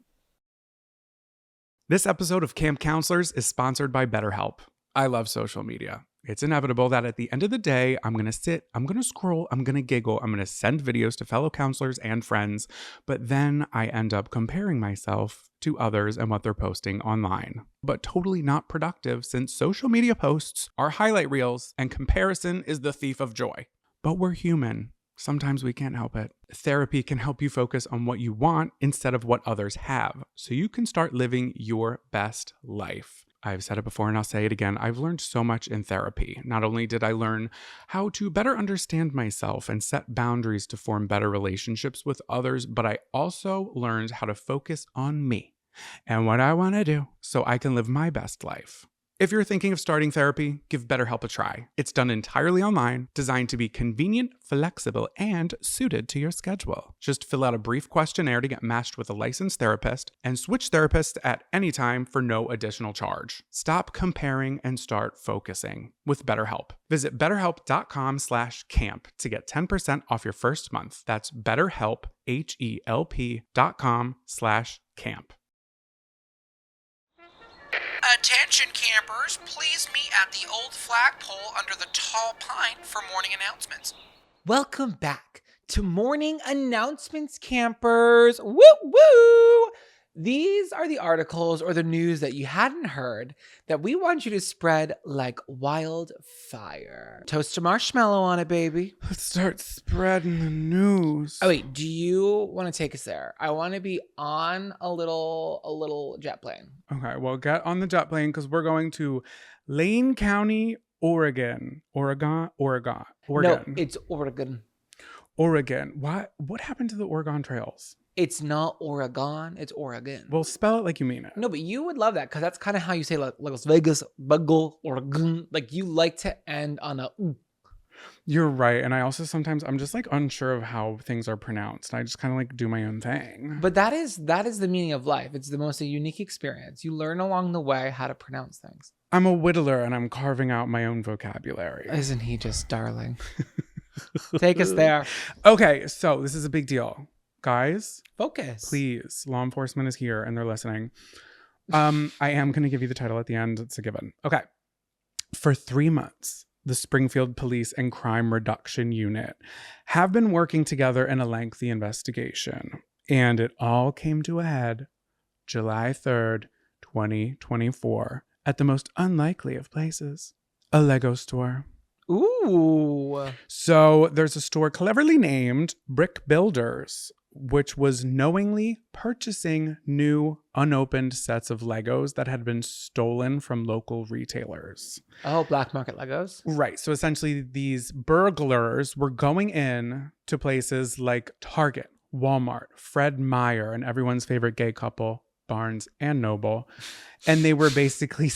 This episode of Camp Counselors is sponsored by BetterHelp. I love social media. It's inevitable that at the end of the day, I'm going to sit, I'm going to scroll, I'm going to giggle, I'm going to send videos to fellow counselors and friends, but then I end up comparing myself to others and what they're posting online. But totally not productive since social media posts are highlight reels and comparison is the thief of joy. But we're human. Sometimes we can't help it. Therapy can help you focus on what you want instead of what others have, so you can start living your best life. I've said it before and I'll say it again. I've learned so much in therapy. Not only did I learn how to better understand myself and set boundaries to form better relationships with others, but I also learned how to focus on me and what I want to do so I can live my best life. If you're thinking of starting therapy, give BetterHelp a try. It's done entirely online, designed to be convenient, flexible, and suited to your schedule. Just fill out a brief questionnaire to get matched with a licensed therapist and switch therapists at any time for no additional charge. Stop comparing and start focusing with BetterHelp. Visit betterhelp.com/camp to get 10% off your first month. That's BetterHelp, HELP.com/camp. Attention campers, please meet at the old flagpole under the tall pine for morning announcements. Welcome back to Morning Announcements, campers. Woo woo! These are the articles or the news that you hadn't heard that we want you to spread like wildfire. Toast a marshmallow on it, baby. Let's start spreading the news. Oh wait, do you want to take us there? I want to be on a little jet plane. Okay, well, get on the jet plane because we're going to Lane County, Oregon. Oregon. No, it's Oregon. Oregon. What happened to the Oregon trails? It's not Oregon, it's Oregon. Well, spell it like you mean it. No, but you would love that because that's kind of how you say like Las Vegas, Bugle, Oregon. Like you like to end on a. You're right. And I also sometimes I'm just like unsure of how things are pronounced. I just kind of like do my own thing. But that is the meaning of life. It's the most unique experience. You learn along the way how to pronounce things. I'm a whittler and I'm carving out my own vocabulary. Isn't he just darling? Take us there. Okay, so this is a big deal. Guys, Focus. please. Law enforcement is here and they're listening. I am going to give you the title at the end. It's a given. Okay. For 3 months, the Springfield Police and Crime Reduction Unit have been working together in a lengthy investigation. And it all came to a head July 3rd, 2024, at the most unlikely of places, a Lego store. Ooh. So there's a store cleverly named Brick Builders, which was knowingly purchasing new unopened sets of Legos that had been stolen from local retailers. Oh, black market Legos? Right. So essentially these burglars were going in to places like Target, Walmart, Fred Meyer, and everyone's favorite gay couple, Barnes and Noble. And they were basically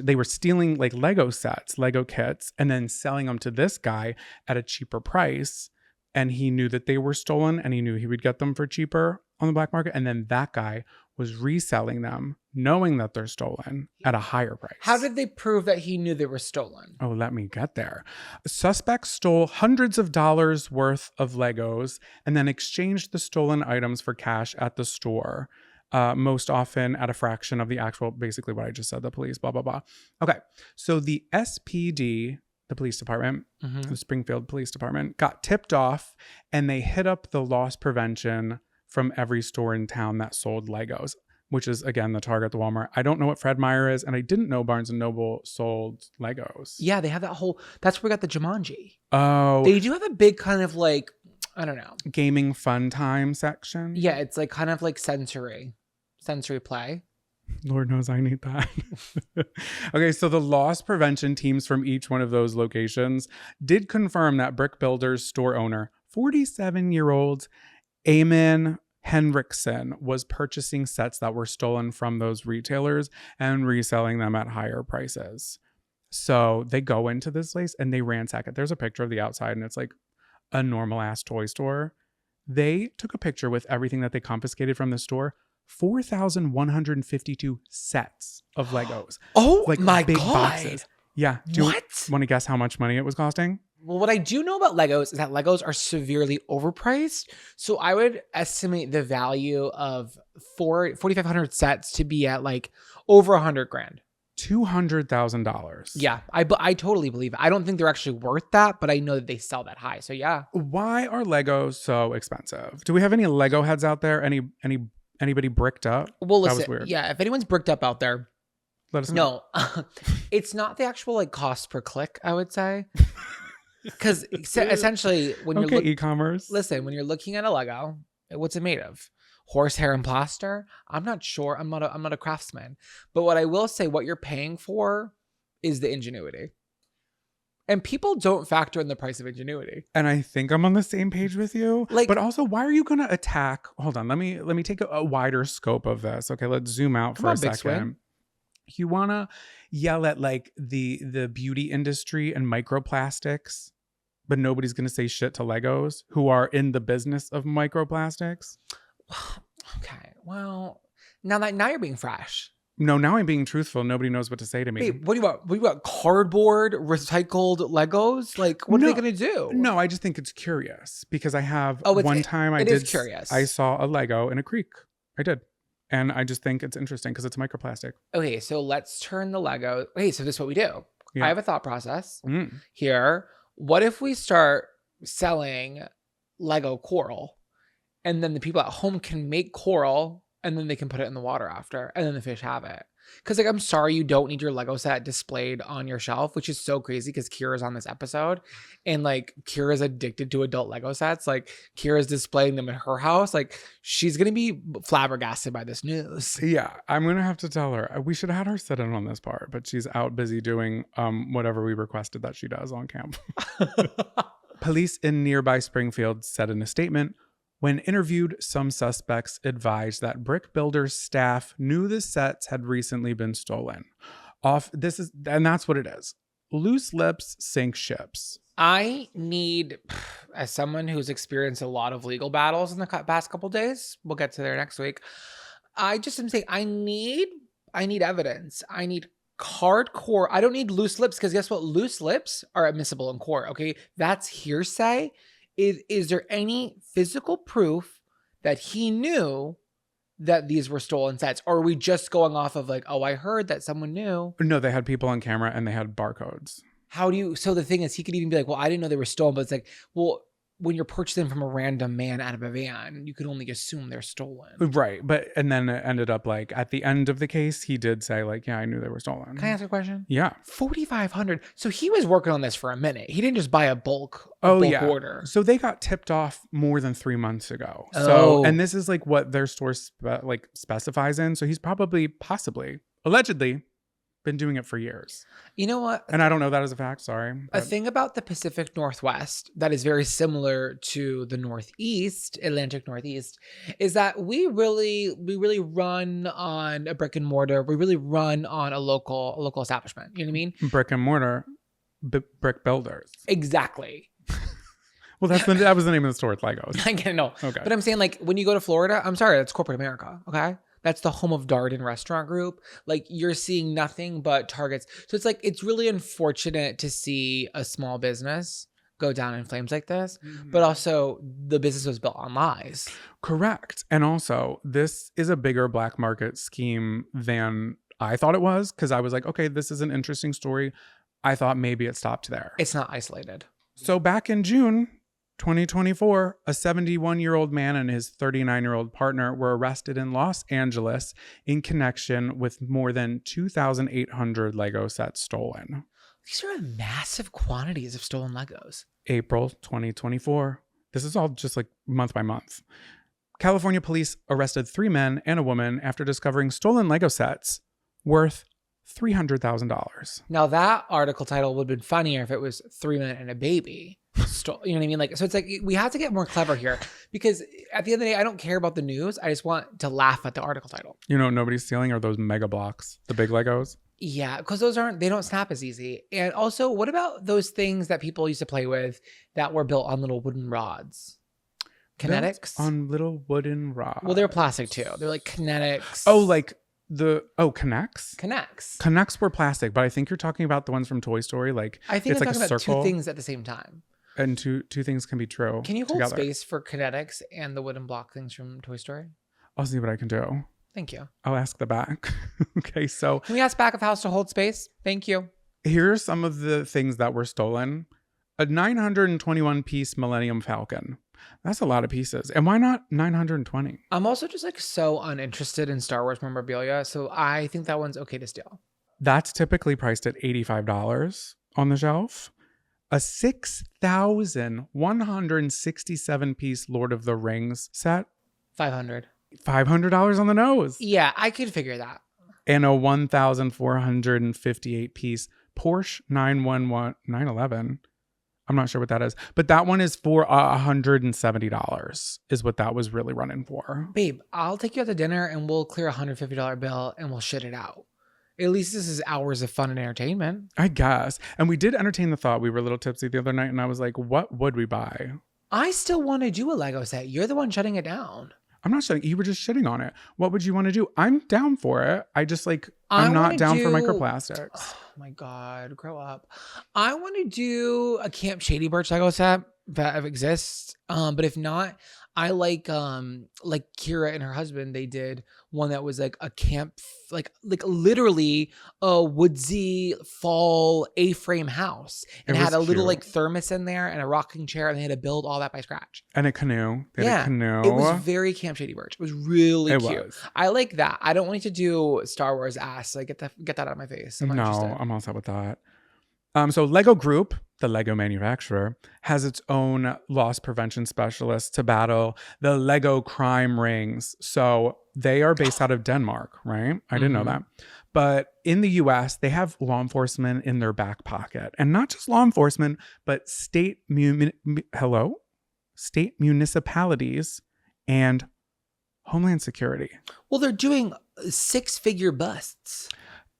they were stealing like Lego sets, Lego kits, and then selling them to this guy at a cheaper price. And he knew that they were stolen and he knew he would get them for cheaper on the black market. And then that guy was reselling them, knowing that they're stolen at a higher price. How did they prove that he knew they were stolen? Oh, let me get there. Suspects stole hundreds of dollars worth of Legos and then exchanged the stolen items for cash at the store. Most often at a fraction of the actual, basically what I just said, the police, blah, blah, blah. Okay. So the SPD, the police department, the Springfield Police Department, got tipped off and they hit up the loss prevention from every store in town that sold Legos, which is, again, the Target, the Walmart. I don't know what Fred Meyer is, and I didn't know Barnes & Noble sold Legos. Yeah, they have that whole, that's where we got the Jumanji. Oh. They do have a big kind of like, I don't know. Gaming fun time section? Yeah, it's like kind of like sensory play. Lord knows I need that. Okay, so the loss prevention teams from each one of those locations did confirm that Brick Builders store owner, 47-year-old Eamon Henriksen, was purchasing sets that were stolen from those retailers and reselling them at higher prices. So they go into this place and they ransack it. There's a picture of the outside and it's like a normal ass toy store. They took a picture with everything that they confiscated from the store. 4,152 sets of Legos. Oh, like my big God. boxes. Yeah. Do you What? want to guess how much money it was costing? Well, what I do know about Legos is that Legos are severely overpriced. So I would estimate the value of 4,500 sets to be at like over $100,000. $200,000. Yeah, I totally believe it. I don't think they're actually worth that, but I know that they sell that high. So yeah. Why are Legos so expensive? Do we have any Lego heads out there? Anybody bricked up? Well, That listen, was weird. yeah, if anyone's bricked up out there, Let us know. no, it's not the actual like cost per click, I would say. Because essentially when you're e-commerce. listen, when you're looking at a Lego, what's it made of? Horsehair and plaster? I'm not sure. I'm not a craftsman. But what I will say, what you're paying for is the ingenuity. And people don't factor in the price of ingenuity. And I think I'm on the same page with you. Like- but also, why are you going to attack? Hold on. Let me take a wider scope of this. Okay, let's zoom out for a Big second. swing. You want to yell at like the beauty industry and microplastics, but nobody's going to say shit to Legos who are in the business of microplastics? Okay, well, now you're being fresh. No, now I'm being truthful. Nobody knows what to say to me. Wait, what do you want? What do you want? Cardboard, recycled Legos? Like, what are they going to do? No, I just think it's curious because I have Oh, one time it is curious. I saw a Lego in a creek. I did. And I just think it's interesting because it's microplastic. Okay, so let's turn the Lego. Okay, so this is what we do. Yeah. I have a thought process Mm. here. What if we start selling Lego coral, and then the people at home can make coral, and then they can put it in the water after, and then the fish have it? Because, like, I'm sorry you don't need your Lego set displayed on your shelf, which is so crazy because Ciara's on this episode, and like Ciara's addicted to adult Lego sets. Like, Ciara's displaying them in her house. Like, she's gonna be flabbergasted by this news. Yeah, I'm going to have to tell her. We should have had her sit in on this part, but she's out busy doing whatever we requested that she does on camp. Police in nearby Springfield said in a statement, when interviewed, some suspects advised that Brick Builders staff knew the sets had recently been stolen. And that's what it is. Loose lips sink ships. I need, as someone who's experienced a lot of legal battles in the past couple days, we'll get to there next week. I just am saying I need evidence. I need hardcore. I don't need loose lips, because guess what? Loose lips are admissible in court. Okay, that's hearsay. Is there any physical proof that he knew that these were stolen sets, or are we just going off of like, oh, I heard that someone knew? No, they had people on camera and they had barcodes. How do you? So the thing is, he could even be like, well, I didn't know they were stolen, but it's like, well, when you're purchasing from a random man out of a van, you can only assume they're stolen. Right. And then it ended up like at the end of the case, he did say like, yeah, I knew they were stolen. Can I ask a question? Yeah. 4,500. So he was working on this for a minute. He didn't just buy a bulk order. So they got tipped off more than 3 months ago. So, and this is like what their store specifies in. So he's possibly, allegedly been doing it for years. You know what? And I don't know that as a fact. Sorry. A thing about the Pacific Northwest that is very similar to the Northeast, Atlantic Northeast, is that we really run on a brick and mortar. We really run on a local establishment. You know what I mean? Brick and mortar, brick builders. Exactly. Well, that was the name of the store. It's Legos. I get it. No. Okay. But I'm saying, like, when you go to Florida, I'm sorry, that's corporate America. Okay. That's the home of Darden Restaurant Group. Like, you're seeing nothing but Targets. So it's like, it's really unfortunate to see a small business go down in flames like this, but also the business was built on lies. Correct. And also, this is a bigger black market scheme than I thought it was, because I was like, okay, this is an interesting story. I thought maybe it stopped there. It's not isolated. So back in June 2024, a 71-year-old man and his 39-year-old partner were arrested in Los Angeles in connection with more than 2,800 Lego sets stolen. These are massive quantities of stolen Legos. April 2024. This is all just like month by month. California police arrested 3 men and a woman after discovering stolen Lego sets worth $300,000. Now that article title would have been funnier if it was 3 men and a baby. You know what I mean? Like, so it's like, we have to get more clever here, because at the end of the day, I don't care about the news. I just want to laugh at the article title. You know what nobody's stealing are those mega blocks, the big Legos. Yeah, because they don't snap as easy. And also, what about those things that people used to play with that were built on little wooden rods? Kinetics? Built on little wooden rods. Well, they're plastic too. They're like Kinetics. Oh, like Connects? Connects Were plastic, but I think you're talking about the ones from Toy Story. Like, I think it's I'm like talking a about circle. 2 things at the same time. And two things can be true. Can you hold together. space for Kinetics and the wooden block things from Toy Story? I'll see what I can do. Thank you. I'll ask the back. Okay, so Can we ask back of house to hold space? Thank you. here are some of the things that were stolen. A 921-piece Millennium Falcon. That's a lot of pieces. And why not 920? I'm also just like so uninterested in Star Wars memorabilia, so I think that one's okay to steal. That's typically priced at $85 on the shelf. A 6,167-piece Lord of the Rings set. $500. $500 on the nose. Yeah, I could figure that. And a 1,458-piece Porsche 911. I'm not sure what that is, but that one is for $170 is what that was really running for. Babe, I'll take you out to dinner and we'll clear a $150 bill and we'll shit it out. At least this is hours of fun and entertainment. I guess. And we did entertain the thought. We were a little tipsy the other night and I was like, what would we buy? I still want to do a Lego set. You're the one shutting it down. I'm not shitting. You were just shitting on it. What would you want to do? I'm down for it. I just like, I'm not down for microplastics. Oh my God, grow up. I want to do a Camp Shady Birch Lego set that exists. But if not, I like Ciara and her husband, they did one that was like a camp, like literally a woodsy fall A-frame house, and it had a little like thermos in there and a rocking chair, and they had to build all that by scratch. And a canoe. They had a canoe. It was very Camp Shady Birch. It was really cute. Was. I like that. I don't want you to do Star Wars ass. Like get that out of my face. I'm I'm all set with that. So Lego Group, the Lego manufacturer, has its own loss prevention specialist to battle the Lego crime rings. So they are based out of Denmark, right? I didn't know that. But in the US, they have law enforcement in their back pocket. And not just law enforcement, but state municipalities and Homeland Security. Well, they're doing 6-figure busts.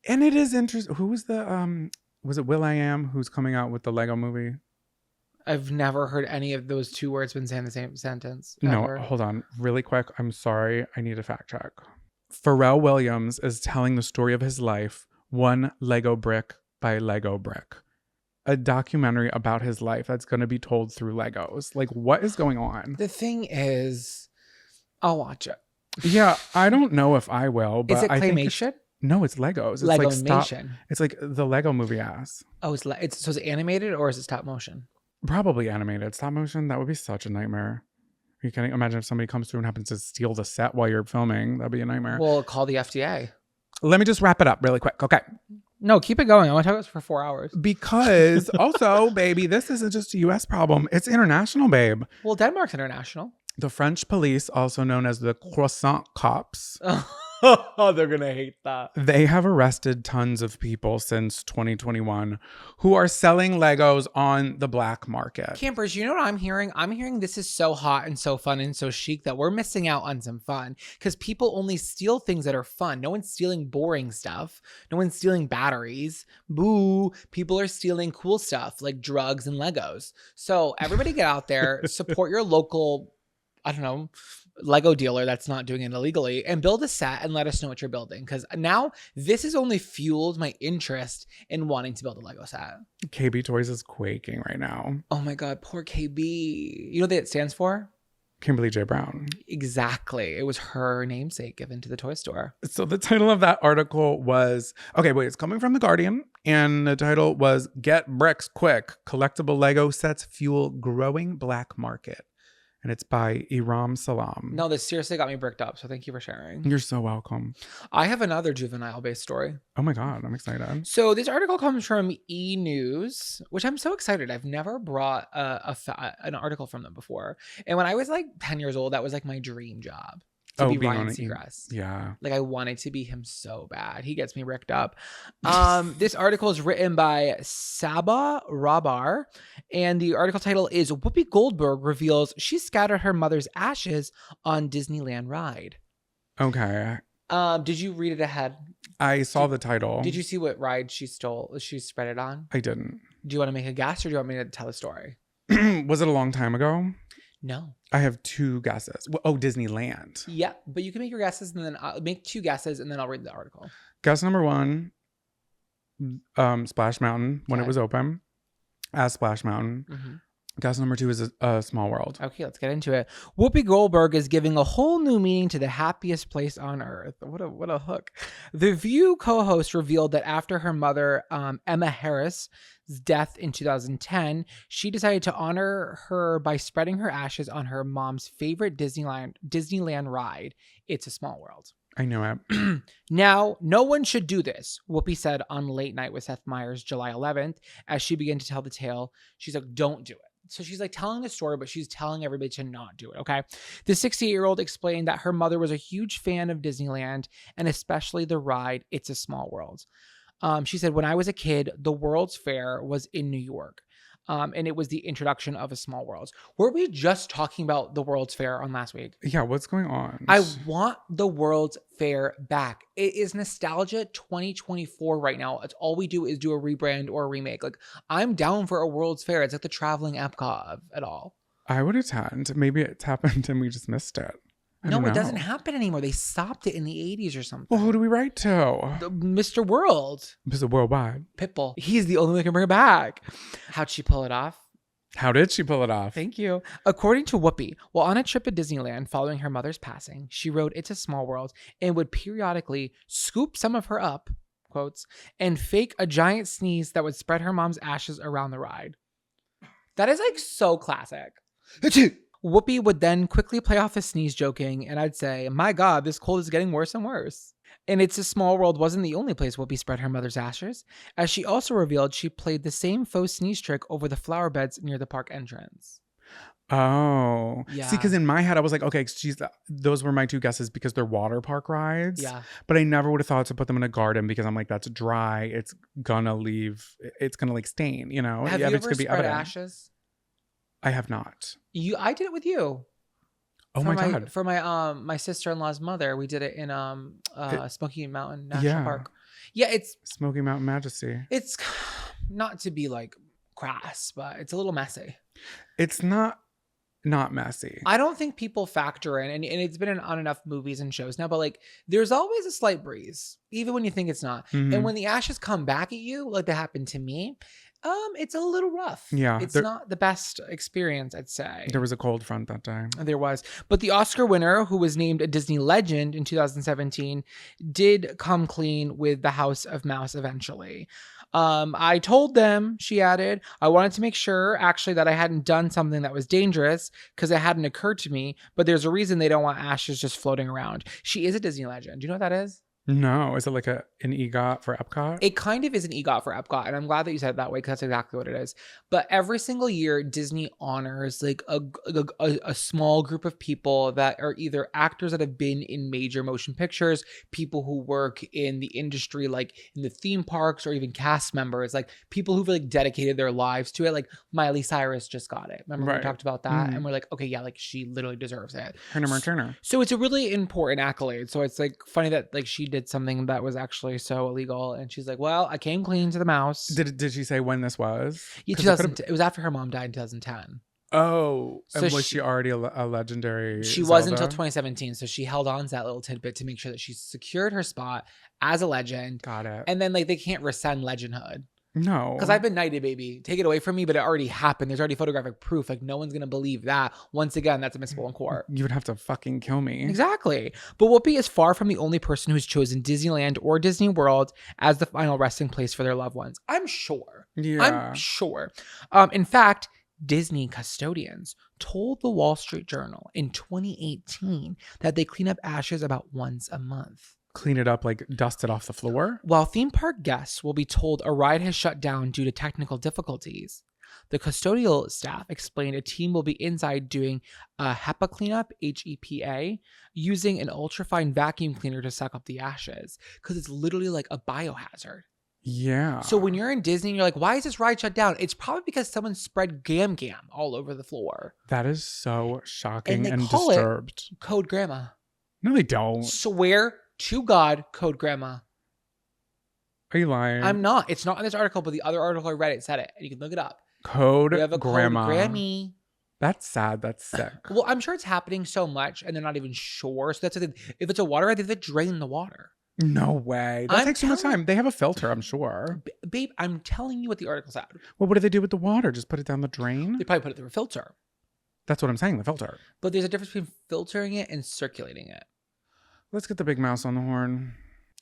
And it is interesting. Who was the... was it Will.i.am who's coming out with the Lego movie? I've never heard any of those two words been said in the same sentence. No, ever. hold on. Really quick. I'm sorry. I need a fact check. Pharrell Williams is telling the story of his life, one Lego brick by Lego brick. A documentary about his life that's going to be told through Legos. Like, what is going on? The thing is, I'll watch it. Yeah, I don't know if I will, but Is it I think claymation? no, it's Legos. It's Lego like stop. animation. It's like the Lego movie ass. Oh, so is it animated or is it stop motion? Probably animated. Stop motion. That would be such a nightmare. You can imagine if somebody comes through and happens to steal the set while you're filming. That'd be a nightmare. Well, call the FDA. Let me just wrap it up really quick. Okay. No, keep it going. I want to talk about this for 4 hours. Because also, baby, this isn't just a U.S. problem. It's international, babe. Well, Denmark's international. The French police, also known as the Croissant Cops, Oh, they're going to hate that. they have arrested tons of people since 2021 who are selling Legos on the black market. Campers, you know what I'm hearing? I'm hearing this is so hot and so fun and so chic that we're missing out on some fun because people only steal things that are fun. No one's stealing boring stuff. No one's stealing batteries. Boo. People are stealing cool stuff like drugs and Legos. So everybody get out there, support your local, I don't know, Lego dealer that's not doing it illegally and build a set and let us know what you're building. Because now this has only fueled my interest in wanting to build a Lego set. KB Toys is quaking right now. Oh my God, poor KB. You know what that stands for? Kimberly J. Brown. Exactly. It was her namesake given to the toy store. So the title of that article was, okay, wait, it's coming from The Guardian. And the title was Get Bricks Quick. Collectible Lego Sets Fuel Growing Black Market. And it's by Erum Salam. No, this seriously got me bricked up. So thank you for sharing. You're so welcome. I have another juvenile-based story. Oh my God, I'm excited. So this article comes from E! News, which I'm so excited. I've never brought an article from them before. And when I was like 10 years old, that was like my dream job. To be Ryan Seacrest. Yeah. Like I wanted to be him so bad. He gets me ricked up. This article is written by Sabba, Rahbar, and the article title is Whoopi Goldberg reveals she scattered her mother's ashes on Disneyland ride. Okay. Did you read it ahead? I saw the title. Did you see what ride she spread it on? I didn't. Do you want to make a guess or do you want me to tell a story? Was it a long time ago? No. I have two guesses. Oh, Disneyland. Yeah, but you can make your guesses and then I'll make two guesses and then I'll read the article. Guess number one, Splash Mountain when it was open. As Splash Mountain. Mm-hmm. Guess number two is a Small World. Okay, let's get into it. Whoopi Goldberg is giving a whole new meaning to the happiest place on earth. What a hook. The View co-host revealed that after her mother, Emma Harris's death in 2010, she decided to honor her by spreading her ashes on her mom's favorite Disneyland ride, It's a Small World. I know it. Now, no one should do this, Whoopi said on Late Night with Seth Meyers July 11th. As she began to tell the tale, she's like, don't do it. So she's like telling the story, but she's telling everybody to not do it, okay? The 68-year-old explained that her mother was a huge fan of Disneyland and especially the ride It's a Small World. She said, when I was a kid, the World's Fair was in New York. And it was the introduction of A Small World. Were we just talking about the World's Fair on last week? Yeah, what's going on? I want the World's Fair back. It is nostalgia 2024 right now. It's all we do is do a rebrand or a remake. Like, I'm down for a World's Fair. It's like the traveling Epcot of it all. I would attend. Maybe it's happened and we just missed it. No, it doesn't happen anymore. They stopped it in the 80s or something. Well, who do we write to? Mr. World. Mr. Worldwide. Pitbull. He's the only one who can bring it back. How'd she pull it off? How did she pull it off? Thank you. According to Whoopi, while on a trip to Disneyland following her mother's passing, she wrote It's a Small World and would periodically scoop some of her up, quotes, and fake a giant sneeze that would spread her mom's ashes around the ride. That is like so classic. Whoopi would then quickly play off the sneeze joking, and I'd say, my God, this cold is getting worse and worse. And It's a Small World wasn't the only place Whoopi spread her mother's ashes, as she also revealed she played the same faux sneeze trick over the flower beds near the park entrance. Oh. Yeah. See, because in my head, I was like, okay, those were my two guesses because they're water park rides. Yeah. But I never would have thought to put them in a garden because I'm like, that's dry. It's gonna like stain, you know? Have you ever spread ashes? I have not. I did it with you. Oh my God. For my sister-in-law's mother, we did it in Smoky Mountain National Park. Yeah, it's Smoky Mountain Majesty. It's not to be like crass, but it's a little messy. It's not messy. I don't think people factor in, and it's been on enough movies and shows now, but like there's always a slight breeze, even when you think it's not. Mhm. And when the ashes come back at you, like that happened to me, it's a little rough. Yeah, It's not the best experience, I'd say. There was a cold front that day. There was. But the Oscar winner, who was named a Disney legend in 2017, did come clean with the House of Mouse eventually. I told them, she added, I wanted to make sure actually that I hadn't done something that was dangerous because it hadn't occurred to me, but there's a reason they don't want ashes just floating around. She is a Disney legend. Do you know what that is? No, is it like an EGOT for Epcot? It kind of is an EGOT for Epcot, and I'm glad that you said it that way because that's exactly what it is. But every single year, Disney honors like a small group of people that are either actors that have been in major motion pictures, people who work in the industry, like in the theme parks, or even cast members, like people who've like dedicated their lives to it. Like Miley Cyrus just got it. Remember we talked about that, and we're like, okay, yeah, like she literally deserves it. Turner. So it's a really important accolade. So it's like funny that like she did something that was actually so illegal, and she's like, well, I came clean to the mouse. Did she say when this was? Yeah, 2000, it was after her mom died in 2010. Oh, So and was she already a legendary She Zelda? was until 2017, so she held on to that little tidbit to make sure that she secured her spot as a legend. Got it. And then like they can't rescind legendhood. No. Because I've been knighted, baby. Take it away from me, but it already happened. There's already photographic proof. Like, no one's going to believe that. Once again, that's admissible in court. You would have to fucking kill me. Exactly. But Whoopi is far from the only person who's chosen Disneyland or Disney World as the final resting place for their loved ones. I'm sure. Yeah. I'm sure. In fact, Disney custodians told the Wall Street Journal in 2018 that they clean up ashes about once a month. Clean it up, like dust it off the floor? While theme park guests will be told a ride has shut down due to technical difficulties, the custodial staff explained a team will be inside doing a HEPA cleanup, HEPA, using an ultrafine vacuum cleaner to suck up the ashes, because it's literally like a biohazard. Yeah. So when you're in Disney, you're like, why is this ride shut down? It's probably because someone spread gam all over the floor. That is so shocking And and they call disturbed. Code Grandma. No, they don't. Swear to God, Code Grandma. Are you lying? I'm not. It's not in this article, but the other article I read, it said it. And you can look it up. Code We have a Grandma. Code Grammy. That's sad. That's sick. Well, I'm sure it's happening so much and they're not even sure. So that's the thing. If it's a water ride, they have to drain the water. No way. That I'm takes too much telling- time. They have a filter, I'm sure. Babe, I'm telling you what the article said. Well, what do they do with the water? Just put it down the drain? They probably put it through a filter. That's what I'm saying, the filter. But there's a difference between filtering it and circulating it. Let's get the big mouse on the horn.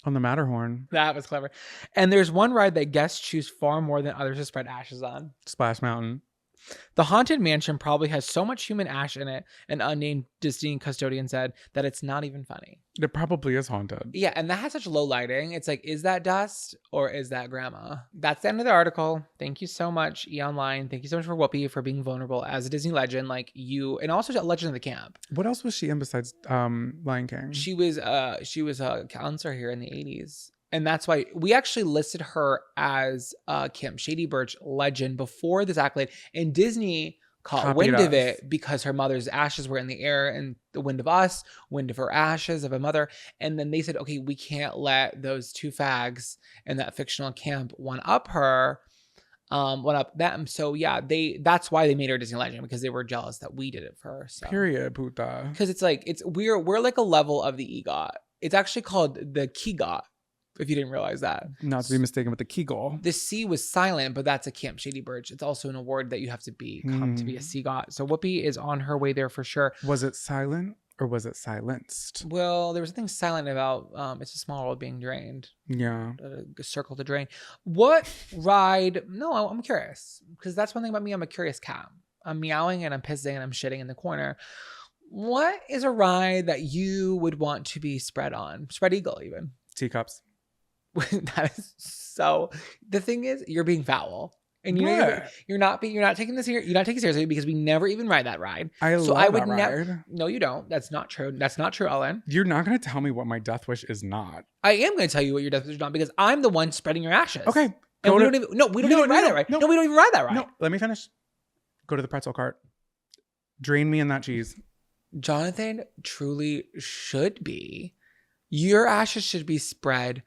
On the Matterhorn. That was clever. And there's one ride that guests choose far more than others to spread ashes on. Splash Mountain. The Haunted Mansion probably has so much human ash in it, an unnamed Disney custodian said, that it's not even funny. It probably is haunted. Yeah, and that has such low lighting. It's like, is that dust or is that grandma? That's the end of the article. Thank you so much, E! Online. Thank you so much for Whoopi for being vulnerable as a Disney legend like you, and also a legend of the camp. What else was she in besides Lion King? She was a counselor here in the 80s. And that's why we actually listed her as Camp Shady Birch legend before this accolade. And Disney caught Copied wind of us. it because her mother's ashes were in the air, and the wind of us, wind of her ashes of a mother. And then they said, okay, we can't let those two fags in that fictional camp one up her, one up them. So yeah, that's why they made her a Disney legend, because they were jealous that we did it for her. So. Period, puta. Because it's like, we're like a level of the EGOT. It's actually called the KEGOT. If you didn't realize that. Not to be mistaken with the Kegel. The C was silent, but that's a Camp Shady Birch. It's also an award that you have to become to be a CGOT. So Whoopi is on her way there for sure. Was it silent or was it silenced? Well, there was something silent about It's a Small World being drained. Yeah. A circle to drain. What ride? No, I'm curious. Because that's one thing about me. I'm a curious cat. I'm meowing and I'm pissing and I'm shitting in the corner. What is a ride that you would want to be spread on? Spread eagle even. Teacups. That is so. The thing is, you're being foul, and you're not taking this here. You're not taking it seriously because we never even ride that ride. I so love I would that never. ride. No, you don't. That's not true. That's not true, Ellen. You're not going to tell me what my death wish is not. I am going to tell you what your death wish is not, because I'm the one spreading your ashes. Okay. And we don't even ride that ride. No, we don't even ride that ride. No, let me finish. Go to the pretzel cart. Drain me in that cheese. Jonathan, truly should be. Your ashes should be spread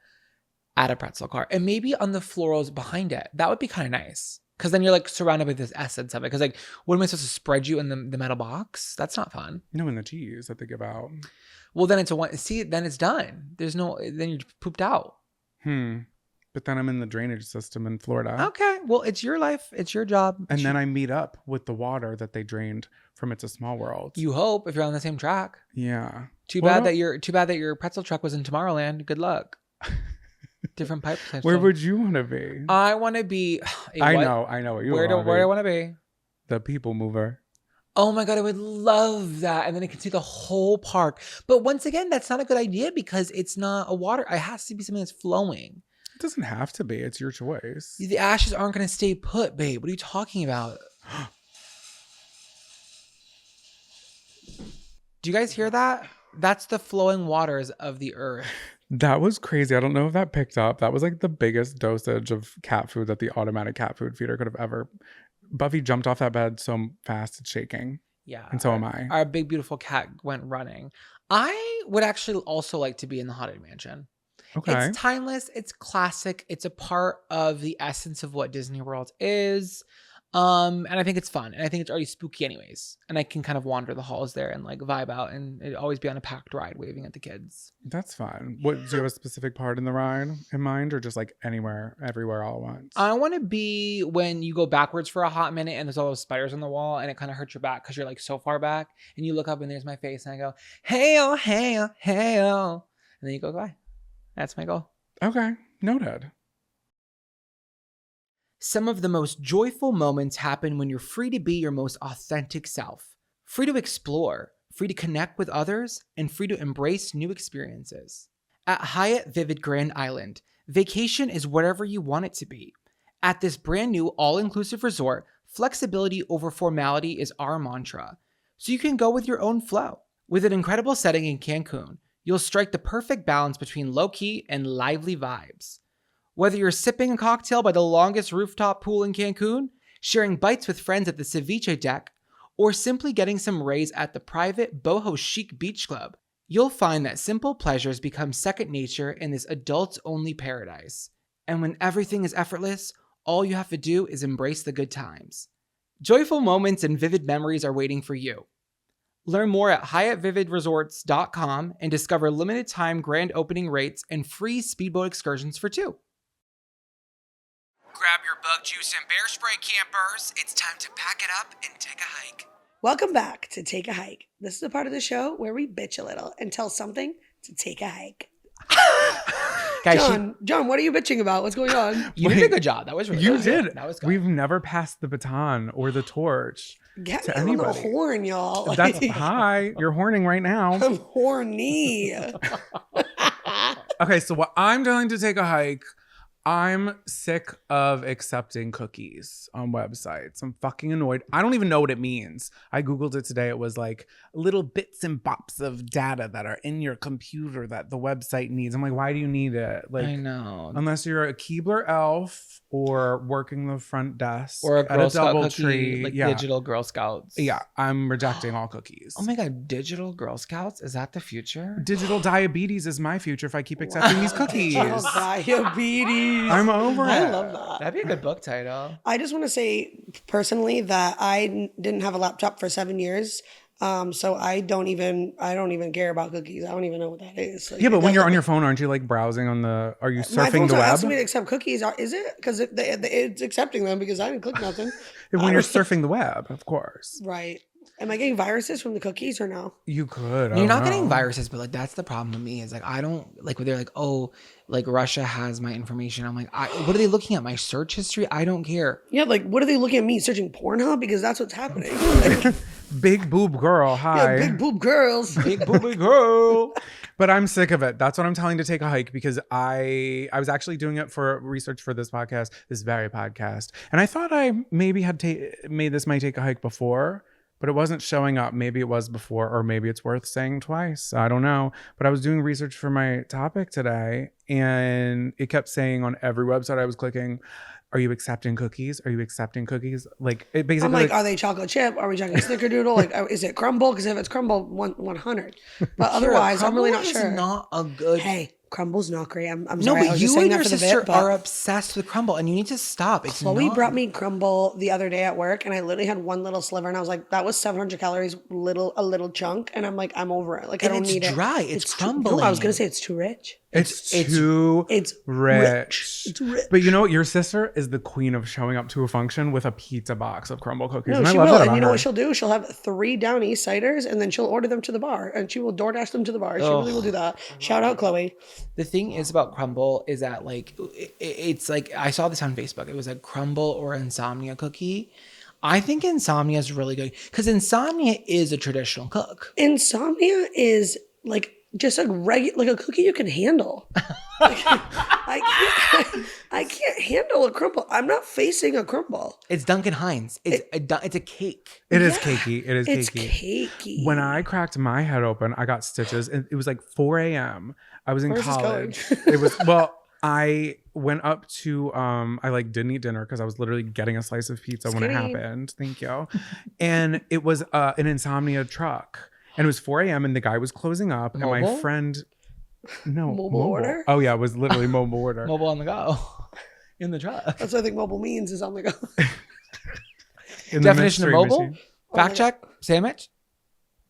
at a pretzel cart, and maybe on the florals behind it. That would be kind of nice. Because then you're like surrounded with this essence of it. Because like, what am I supposed to spread you in the metal box? That's not fun. No, in the cheese that they give out. Well, then it's a one. See, then it's done. There's no. Then you're pooped out. But then I'm in the drainage system in Florida. Okay. Well, it's your life. It's your job. And then I meet up with the water that they drained from It's a Small World. You hope if you're on the same track. Yeah. Too bad that your pretzel truck was in Tomorrowland. Good luck. Different pipe potential. Where would you want to be? I want to be. I know what you want. Where do I want to be? The people mover. Oh my God, I would love that. And then I can see the whole park. But once again, that's not a good idea because it's not a water. It has to be something that's flowing. It doesn't have to be. It's your choice. The ashes aren't going to stay put, babe. What are you talking about? Do you guys hear that? That's the flowing waters of the earth. That was crazy. I don't know if that picked up. That was like the biggest dosage of cat food that the automatic cat food feeder could have ever. Buffy jumped off that bed so fast it's shaking. Yeah. And so am I. Our big, beautiful cat went running. I would actually also like to be in the Haunted Mansion. Okay. It's timeless. It's classic. It's a part of the essence of what Disney World is. And I think it's fun. And I think it's already spooky anyways. And I can kind of wander the halls there and like vibe out and it'd always be on a packed ride waving at the kids. That's fun. What, do you have a specific part in the ride in mind or just like anywhere, everywhere all at once? I want to be when you go backwards for a hot minute and there's all those spiders on the wall and it kind of hurts your back because you're like so far back and you look up and there's my face and I go, hey-oh, hey-oh, hey-oh. And then you go, bye. That's my goal. Okay. Noted. Some of the most joyful moments happen when you're free to be your most authentic self, free to explore, free to connect with others, and free to embrace new experiences. At Hyatt Vivid Grand Island, vacation is whatever you want it to be. At this brand new all-inclusive resort, flexibility over formality is our mantra, so you can go with your own flow. With an incredible setting in Cancun, you'll strike the perfect balance between low-key and lively vibes. Whether you're sipping a cocktail by the longest rooftop pool in Cancun, sharing bites with friends at the ceviche deck, or simply getting some rays at the private boho chic beach club, you'll find that simple pleasures become second nature in this adults-only paradise. And when everything is effortless, all you have to do is embrace the good times. Joyful moments and vivid memories are waiting for you. Learn more at HyattVividResorts.com and discover limited time grand opening rates and free speedboat excursions for two. Grab your bug juice and bear spray, campers. It's time to pack it up and take a hike. Welcome back to Take a Hike. This is the part of the show where we bitch a little and tell something to take a hike. Guys, John, what are you bitching about? What's going on? you did a good job. That was really You good. did. That was good. We've never passed the baton or the torch Get to me on the anybody. horn, y'all. That's hi. You're horning right now. I'm horny. Okay, so what I'm going to take a hike. I'm sick of accepting cookies on websites. I'm fucking annoyed. I don't even know what it means. I Googled it today. It was like little bits and bops of data that are in your computer that the website needs. I'm like, why do you need it? Like, I know. unless you're a Keebler elf or working the front desk Or a at Girl Scout DoubleTree. cookie, like digital Girl Scouts. Yeah, I'm rejecting all cookies. Oh my God, digital Girl Scouts? Is that the future? Digital diabetes is my future if I keep accepting these cookies. Oh, diabetes. I'm over it. I love that. That'd be a good book title. I just want to say personally that I didn't have a laptop for 7 years. So I don't even care about cookies. I don't even know what that is. Like, Yeah, but when you're on doesn't- your phone, aren't you like browsing on the? Are you my surfing phone's the not web? asking me to accept cookies. Is it? Because it's accepting them because I didn't click nothing. When you're surfing the web, of course. Right. Am I getting viruses from the cookies or no? You could. I You're don't not getting know. viruses, but like that's the problem with me is like I don't like when they're like, oh, like Russia has my information. I'm like, what are they looking at? My search history? I don't care. Yeah, like what are they looking at me searching Pornhub? Because that's what's happening. Like, Big boob girl. Hi. yeah, big boob girls. Big booby girl. But I'm sick of it. That's what I'm telling to take a hike because I was actually doing it for research for this podcast, this very podcast, and I thought I maybe had made this my take a hike before. But it wasn't showing up. Maybe it was before, or maybe it's worth saying twice. I don't know. But I was doing research for my topic today, and it kept saying on every website I was clicking, are you accepting cookies? Are you accepting cookies? Like, it basically I'm like, are they chocolate chip? Are we talking snickerdoodle? Like, is it crumble? Because if it's crumble, 100. But otherwise, I'm really not Crumble sure. is not a good. Hey, Crumble's not great. I'm No, sorry. I but was you just saying and that your for the sister bit, but are obsessed with crumble, and you need to stop. It's Chloe not. brought me crumble the other day at work, and I literally had one little sliver, and I was like, "That was 700 calories, a little chunk," and I'm like, "I'm over it. Like, I And don't it's need dry. it. It's No, I was crumbling. gonna say it's too rich. It's too It's rich. It's rich. But you know what? Your sister is the queen of showing up to a function with a pizza box of crumble cookies. No, and I she love will. that And about you know her. what she'll do? She'll have 3 Down East ciders, and then she'll order them to the bar, and she will DoorDash them to the bar. She really will do that. Shout out Chloe. The thing is about crumble is that like it's like I saw this on Facebook. It was a crumble or insomnia cookie. I think insomnia is really good because insomnia is a traditional cook. Insomnia is like just a like a cookie you can handle. Like, I can't handle a crumble. I'm not facing a crumble. It's Duncan Hines. It's a cake. It is Yeah, cakey. It is It's cakey. cakey. When I cracked my head open, I got stitches, and it was like 4 a.m. I was in Where's this college. going? It was well. I went up to I like didn't eat dinner because I was literally getting a slice of pizza when it Skinny. happened. Thank you. And it was an insomnia truck, and it was 4 a.m. and the guy was closing up, and my Mobile? friend, no Mobile order? Oh yeah, it was literally mobile order. Mobile on the go. In the truck. That's what I think mobile means is on the go. In the Definition of mystery mobile? machine. Fact check. Sandwich.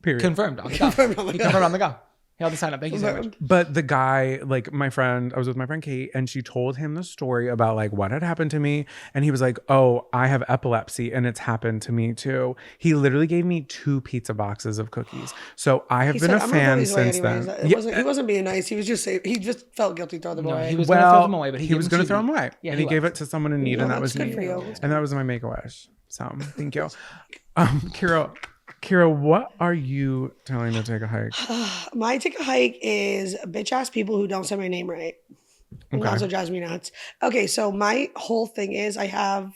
Period. Confirmed on the go. Confirmed on the He go. confirmed on the go. He held the sign up. Thank you so much. But the guy, like my friend, I was with my friend Kate, and she told him the story about like what had happened to me. And he was like, "Oh, I have epilepsy and it's happened to me too." He literally gave me 2 pizza boxes of cookies. So I have He been said, a "I'm gonna throw fan these away since anyways." then. He wasn't being nice. He was just saying, he just felt guilty throwing them No, away. he was going to throw them away, but he gave was them going to to throw me. them away. Yeah, and he he gave was. it to someone in need, No, and that that's was good me. for you. And that was my make-a-wish. So thank you. Kira, what are you telling to take a hike? My take a hike is bitch ass people who don't say my name right. And Okay. also drives me nuts. Okay, so my whole thing is I have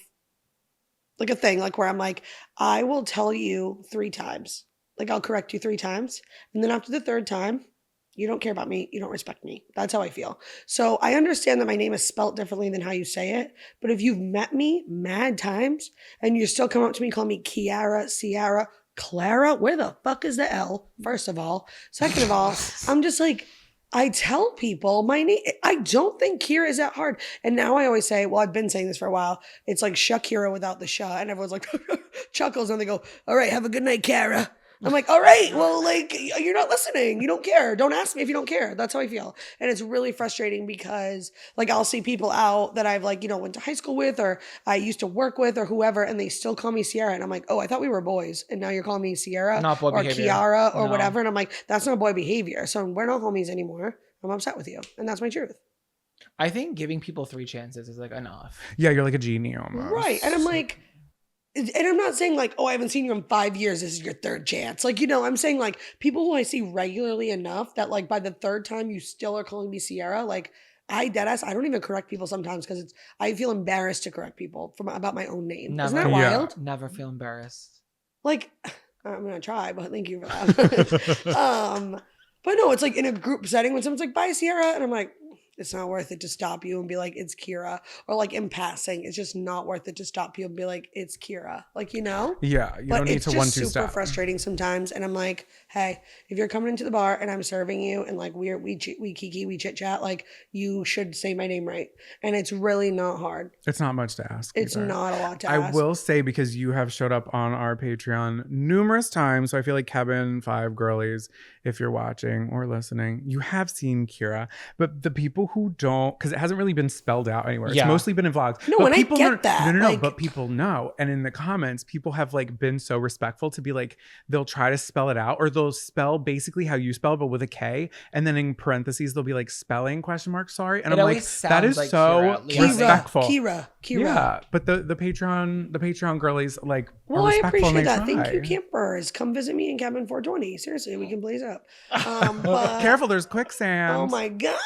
like a thing like where I'm like, I will tell you 3 times. Like I'll correct you 3 times. And then after the 3rd time, you don't care about me. You don't respect me. That's how I feel. So I understand that my name is spelt differently than how you say it. But if you've met me mad times and you still come up to me, call me Ciara, Clara, where the fuck is the L? First of all. Second of all, I'm just like, I tell people my name. I don't think Kira is that hard. And now I always say, well, I've been saying this for a while. It's like Shakira without the Sha. And everyone's like, chuckles. And they go, all right, have a good night, Kara. I'm like, all right, well, like, you're not listening. You don't care. Don't ask me if you don't care. That's how I feel. And it's really frustrating because, like, I'll see people out that I've, like, went to high school with or I used to work with or whoever, and they still call me Ciara. And I'm like, oh, I thought we were boys. And now you're calling me Ciara Not boy or behavior. Kiara or No. whatever. And I'm like, that's not boy behavior. So we're not homies anymore. I'm upset with you. And that's my truth. I think giving people 3 chances is like enough. Yeah, you're like a genie almost. Right. And I'm like, and I'm not saying like, oh, I haven't seen you in 5 years. This is your 3rd chance. Like, I'm saying like people who I see regularly enough that like by the 3rd time you still are calling me Ciara. Like I don't even correct people sometimes because I feel embarrassed to correct people about my own name. Isn't that Never. Yeah. wild? Never feel embarrassed. Like, I'm going to try, but thank you for that. But no, it's like in a group setting when someone's like, bye, Ciara. And I'm like, it's not worth it to stop you and be like, it's Kira. Or like in passing, it's just not worth it to stop you and be like, it's Kira. Like, Yeah, you But don't need it's to just 1-2 super step. frustrating sometimes. And I'm like, hey, if you're coming into the bar and I'm serving you and like we kiki, we chit chat, like you should say my name right. And it's really not hard. It's not much to ask. It's either. not a lot to I ask. will say, because you have showed up on our Patreon numerous times, so I feel like Kevin, 5 girlies, if you're watching or listening, you have seen Kira. But the people who don't, because it hasn't really been spelled out anywhere. It's Yeah. mostly been in vlogs. No, but and I people get know, that, No, like- but people know. And in the comments, people have like been so respectful to be like, they'll try to spell it out, or they'll spell basically how you spell, but with a K. And then in parentheses, they'll be like spelling ? Sorry. And It I'm like, always that is sounds like so Kira, at least. respectful. Kira. Yeah, but the Patreon girlies like Well, are I respectful and appreciate they that. Thank you, try. campers. Come visit me in cabin 420. Seriously, we can blaze up. But, Careful, there's quicksand. oh my god.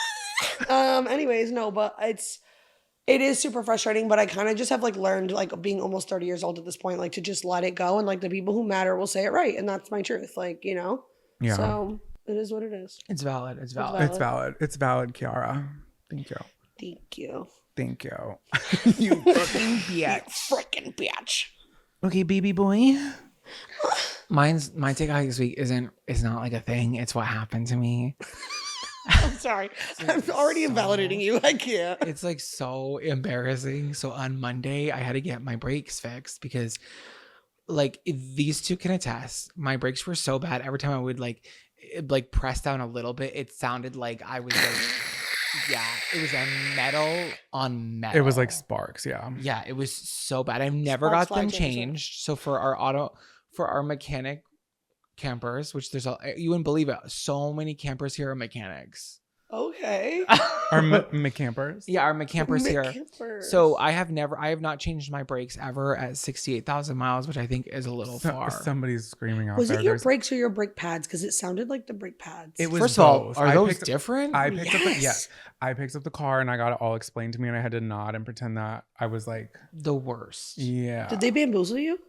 Anyways, no, but it is super frustrating. But I kind of just have like learned, like being almost 30 years old at this point, like to just let it go, and like the people who matter will say it right, and that's my truth. Like Yeah, So it is what it is. It's valid. It's valid. it's valid. It's valid, Ciara. Thank you. Thank you. Thank you. You fucking bitch. Freaking bitch. Okay, baby boy. My take hike this week is not like a thing. It's what happened to me. I'm sorry. I'm already so- invalidating you. I can't. It's like so embarrassing. So on Monday, I had to get my brakes fixed because, like, these two can attest. My brakes were so bad. Every time I would like press down a little bit, it sounded like I was like, yeah, it was a metal on metal. It was like sparks. Yeah. Yeah, it was so bad. I've never Sparks got them fly, Jameson. changed. So for our mechanic campers, which you wouldn't believe it, so many campers here are mechanics. Okay. Our McCampers. Yeah, our McCampers here. McCampers. So I have not changed my brakes ever at 68,000 miles, which I think is a little far. Somebody's screaming out Was there. it your There's- brakes or your brake pads? Because it sounded like the brake pads. It was First of all, both. are I those picked- different? I picked up. Yes. Yes, I picked up the car and I got it all explained to me, and I had to nod and pretend that I was like, The worst. yeah. Did they bamboozle you?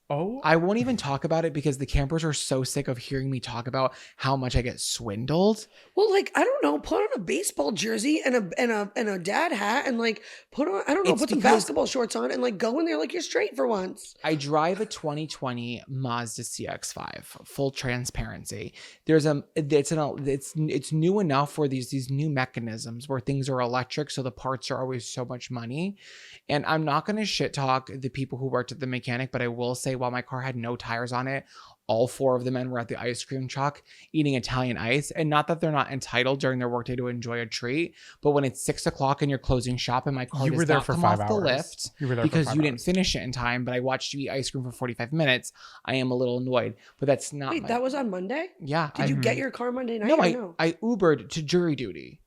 Oh, I won't even talk about it because the campers are so sick of hearing me talk about how much I get swindled. Well, like I don't know, put on a baseball jersey and a dad hat and like put on It's put some because- basketball shorts on and like go in there like you're straight for once. I drive a 2020 Mazda CX-5. Full transparency. It's new enough for these new mechanisms where things are electric, so the parts are always so much money. And I'm not going to shit talk the people who worked at the mechanic, but I will say while my car had no tires on it, all four of the men were at the ice cream truck eating Italian ice. And not that they're not entitled during their workday to enjoy a treat, but when it's 6 o'clock and you're closing shop and my car you does were there not for come 5 off hours. the lift You were there because for 5 you didn't hours. finish it in time, but I watched you eat ice cream for 45 minutes, I am a little annoyed. But that's not Wait, that was on Monday? yeah. Did you get your car Monday night? No, or no? I Ubered to jury duty.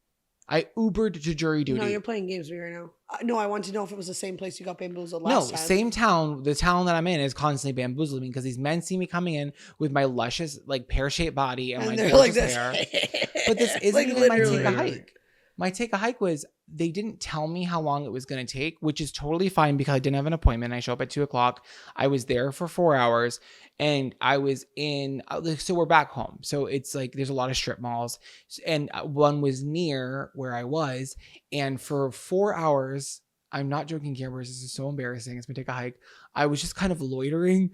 No, you're playing games with me right now. No, I want to know if it was the same place you got bamboozled last time. Same town. The town that I'm in is constantly bamboozling me because these men see me coming in with my luscious, like pear-shaped body and, my they're gorgeous like this. hair. But this isn't Like, even my literally. take a hike. My take a hike was they didn't tell me how long it was going to take, which is totally fine because I didn't have an appointment. I show up at 2:00. I was there for 4 hours and I was in, so we're back home. So it's like, there's a lot of strip malls and one was near where I was. And for 4 hours, I'm not joking, campers. This is so embarrassing. It's going to take a hike. I was just kind of loitering.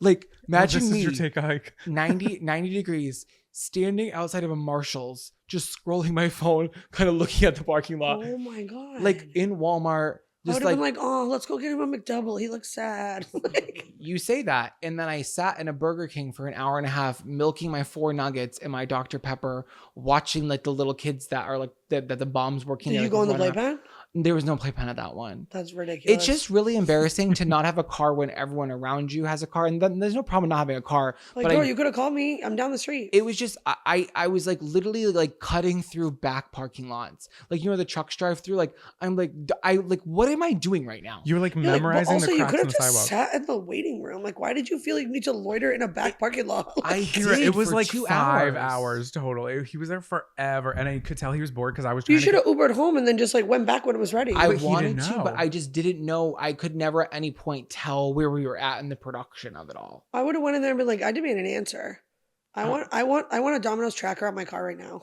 Like imagine this me. is your take a hike. 90 degrees, standing outside of a Marshall's, just scrolling my phone, kind of looking at the parking lot. Oh my god! Like in Walmart, I just would have like, been like, oh, let's go get him a McDouble. He looks sad. Like, you say that. And then I sat in a Burger King for an hour and a half, milking my 4 nuggets and my Dr. Pepper, watching like the little kids that are like, that the bomb's working. did They, you like, go in the run playpen? around. There was no playpen at that one. That's ridiculous. It's just really embarrassing to not have a car when everyone around you has a car. And then there's no problem not having a car. like, but bro, you could have called me. I'm down the street. it was just I was like literally like cutting through back parking lots, like, you know, the trucks drive through. Like I'm like what am I doing right now? You were like You're like, well, memorizing also, the you cracks could in have the just sidewalk. sat in the waiting room. Like, why did you feel like you need to loiter in a back parking lot? I It did was for like 2 5 hours total. He was there forever, and I could tell he was bored because I was trying You to should get- have Ubered home and then just like went back when it was ready. I But he wanted didn't to, but know. I just didn't know. I could never at any point tell where we were at in the production of it all. I would have went in there and been like, I demand an answer. I want a Domino's tracker on my car right now.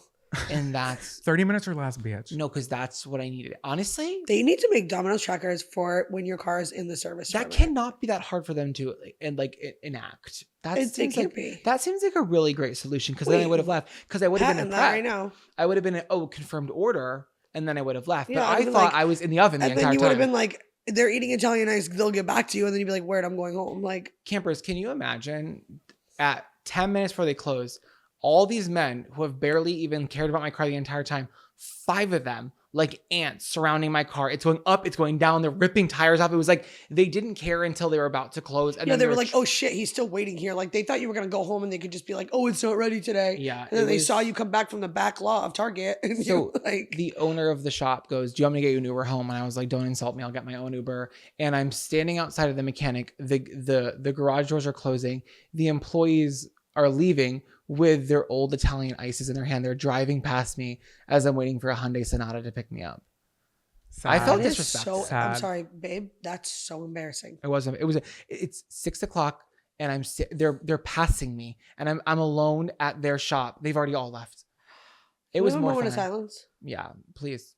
And that's 30 minutes or less, bitch. no, because that's what I needed. Honestly, They need to make Domino's trackers for when your car is in the service. that department. cannot be that hard for them to enact. It seems can't like be. that seems like a really great solution because then I Wait, would have left because I would have been Patent in that prep. right now. I would have been confirmed order, and then I would have left. Yeah, but I I would've been thought like- I was in the oven the And then entire you would have time. been like, they're eating Italian ice. They'll get back to you, and then you'd be like, "Word, I'm going home." Like, Campers, can you imagine at 10 minutes before they close, all these men who have barely even cared about my car the entire time, 5 of them like ants surrounding my car. It's going up, it's going down. They're ripping tires off. It was like they didn't care until they were about to close. And yeah, then they were like, "Oh shit, he's still waiting here." Like they thought you were gonna go home, and they could just be like, "Oh, it's not ready today." Yeah, and then it they was- saw you come back from the back lot of Target, and So you like, the owner of the shop goes, "Do you want me to get you an Uber home?" And I was like, "Don't insult me. I'll get my own Uber." And I'm standing outside of the mechanic. The garage doors are closing. The employees are leaving with their old Italian ices in their hand. They're driving past me as I'm waiting for a Hyundai Sonata to pick me up. I felt That is disrespectful. so. I'm Sad. sorry, babe. That's so embarrassing. It's 6 o'clock and they're passing me and I'm alone at their shop. They've already all left. It Can we was have a more moment fun. of silence. Yeah, please.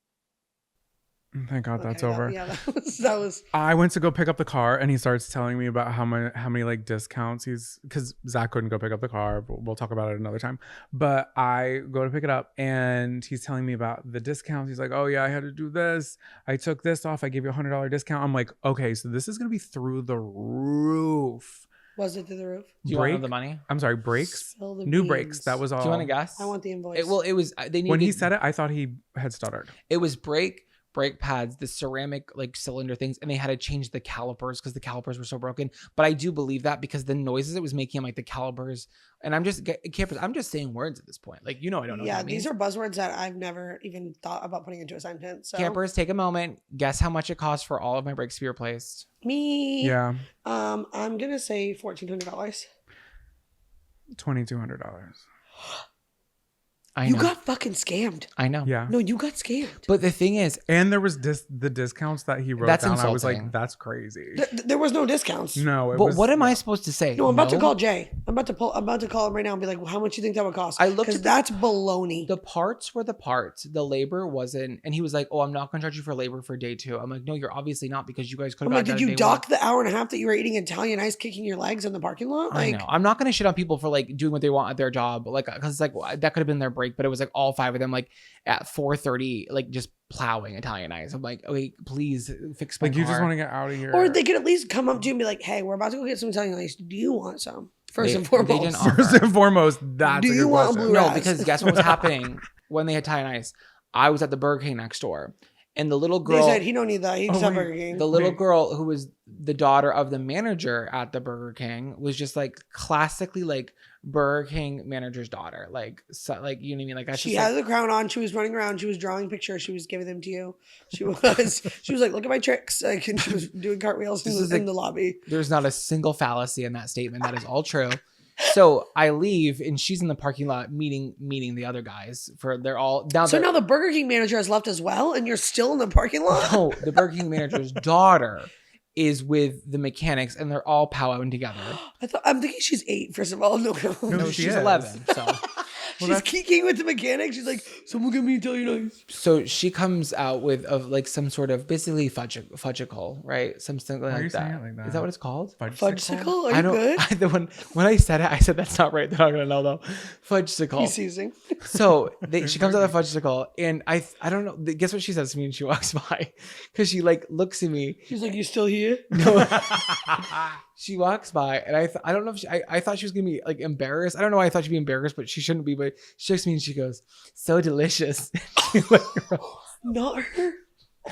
Thank God that's Okay, over. that was. I went to go pick up the car and he starts telling me about how many like discounts because Zach couldn't go pick up the car. But we'll talk about it another time. But I go to pick it up and he's telling me about the discounts. He's like, oh yeah, I had to do this. I took this off. I gave you $100 discount. I'm like, okay, so this is going to be through the roof. Was it through the roof? Do you want to know the money? I'm sorry, brakes? Spill the New beans. brakes. That was all. Do you want to guess? I want the invoice. It was they needed, When he said it, I thought he had stuttered. it was brake pads, the ceramic like cylinder things, and they had to change the calipers because the calipers were so broken. But I do believe that because the noises it was making, like the calipers, and I'm just saying words at this point. Like, I don't know. Yeah, what that these means. are buzzwords that I've never even thought about putting into a sentence. So Campers, take a moment. Guess how much it costs for all of my brakes to be replaced. me. Yeah, I'm gonna say $1,400. $2,200. I You know. got fucking scammed. I know. Yeah. No, you got scammed. But the thing is, And there was the discounts that he wrote That's down. I was insulting. like, that's crazy. There was no discounts. No, it but was, what am I supposed to say? No, I'm about to call Jay. I'm about to call him right now and be like, well, how much do you think that would cost? I looked because at that's baloney. The parts were the parts. The labor wasn't. And he was like, oh, I'm not going to charge you for labor for day 2. I'm like, no, you're obviously not because you guys could I'm have like, got did done you day 1. dock the hour and a half that you were eating Italian ice, kicking your legs in the parking lot? I Like, know. I'm not going to shit on people for like doing what they want at their job. Like, because like that could have been their break, but it was like all 5 of them like at 4:30, like just plowing Italian ice. I'm like, okay, please fix my Like, you just car. want to get out of here. or they could at least come up to you and be like, hey, we're about to go get some Italian ice. Do you want some? First They- and they foremost. didn't offer. First and foremost, that's Do a you good want a question. blue No, raz? because guess what was happening when they had Italian ice? I was at the Burger King next door, and the little They girl, said he don't need that. He just Oh, have wait. Burger King. the little Wait. girl who was the daughter of the manager at the Burger King, was just like classically like Burger King manager's daughter. Like, so, like, you know what I mean? Like, that's She just had like, the crown on. She was running around. She was drawing pictures. She was giving them to you. She was like, look at my tricks. Like, and she was doing cartwheels This in, is the, like- in the lobby. there's not a single fallacy in that statement. That is all true. So I leave, and she's in the parking lot meeting the other guys for they're all down. So now the Burger King manager has left as well, and you're still in the parking lot? no, the Burger King manager's daughter is with the mechanics, and they're all powwowing together. I'm thinking she's 8, first of all. No, No, she she's is. 11. So she's kicking with the mechanic. She's like, someone give me Italian ice. so she comes out with like some sort of basically fudgicle, right? Something Why are like you that. saying it like that? Is that what it's called? Fudgesicle? Are I you don't. good? When I said it, I said that's not right. They're not gonna know though. Fudgesicle. He's seizing. So she comes out of the fudgesicle, and I don't know. Guess what she says to me when she walks by? Because she like looks at me. She's like, you still here? No. She walks by, and I don't know if I thought she was gonna be like embarrassed. I don't know why I thought she'd be embarrassed, but she shouldn't be. But she looks at me and she goes, "So delicious." She like, Not her.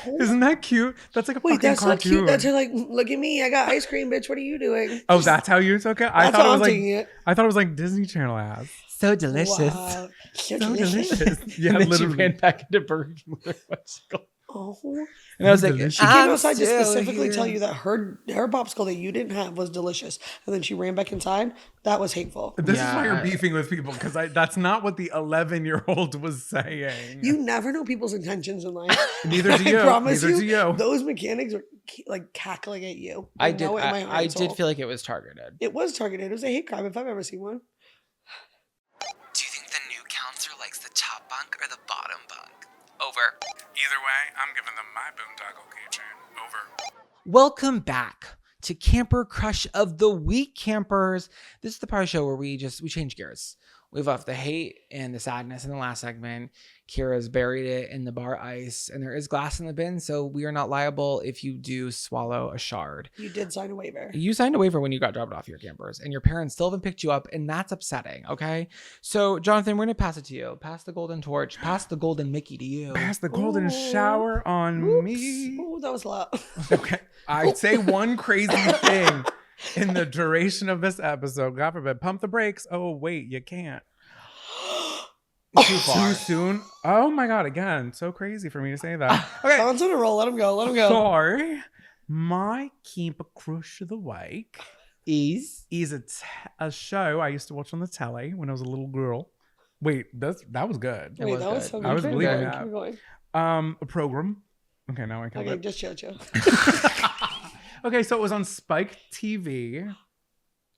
Oh. Isn't that cute? That's like a Wait, fucking that's cartoon. not cute. That's her like, look at me. I got ice cream, bitch. What are you doing? Oh, that's how you took it? I That's thought how it I'm was taking like it. I thought it was like Disney Channel ass. so delicious. Wow. So So delicious. delicious. Yeah, And then literally. she ran back into Burger King with her fudgesicle. Oh. And I was like, Delicious. She came I'm outside to still specifically here. tell you that her popsicle that you didn't have was delicious, and then she ran back inside. That was hateful. This is Yeah, why you're I- beefing with people because that's not what the 11-year-old was saying. You never know people's intentions in life. Neither do you. I promise Neither you. do you. Those mechanics are like cackling at you. I did. know it in my I own soul. did feel like it was targeted. it was targeted. It was a hate crime if I've ever seen one. Do you think the new counselor likes the top bunk or the bottom bunk? Over. Either way, I'm giving them my boondoggle keychain. Over. Welcome back to Camper Crush of the Week, campers. This is the part of the show where we change gears. We've left the hate and the sadness in the last segment. Kira's buried it in the bar ice, and there is glass in the bin, so we are not liable if you do swallow a shard. You did sign a waiver. You signed a waiver when you got dropped off your campers, and your parents still haven't picked you up, and that's upsetting, okay? So, Jonathan, we're going to pass it to you. Pass the golden torch. Pass the golden Mickey to you. Pass the golden Ooh. shower on Oops. me. Oh, that was loud. Okay. I say one crazy thing in the duration of this episode. God forbid. Pump the brakes. Oh, wait, you can't. Too far. Too soon. Oh my God. Again, so crazy for me to say that. Okay. Sean's on a roll. Let him go. Let him go. Sorry. My Keep a Crush of the Week Is is a show I used to watch on the telly when I was a little girl. Wait, that was good. It Wait, was that was good. so good. I was Keep believing going, that. keep going. A program. Okay, now I can. Okay, just chill. Okay, so it was on Spike TV.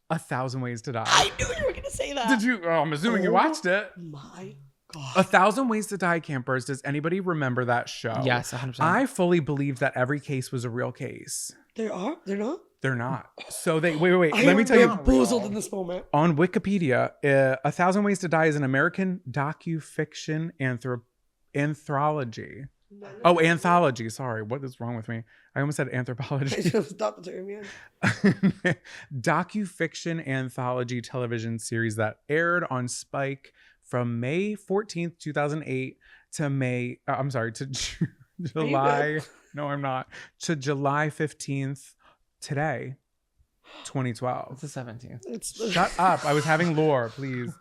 1,000 Ways to Die. I knew you were gonna say that. Did you? Oh, I'm assuming you Oh. watched it. My God. 1,000 Ways to Die campers. Does anybody remember that show? Yes, 100%. I fully believe that every case was a real case. They are? They're not? They're not. So they wait. I Let me am tell you. bamboozled in this moment. On Wikipedia, 1,000 Ways to Die is an American docu-fiction anthology. Oh, anthology. Sorry. What is wrong with me? I almost said I anthropology. just thought the term, yeah. Docu-fiction anthology television series that aired on Spike from May 14th, 2008 to July. No, I'm not. To July 15th today, 2012. It's the 17th. It's Shut up. I was having lore, please.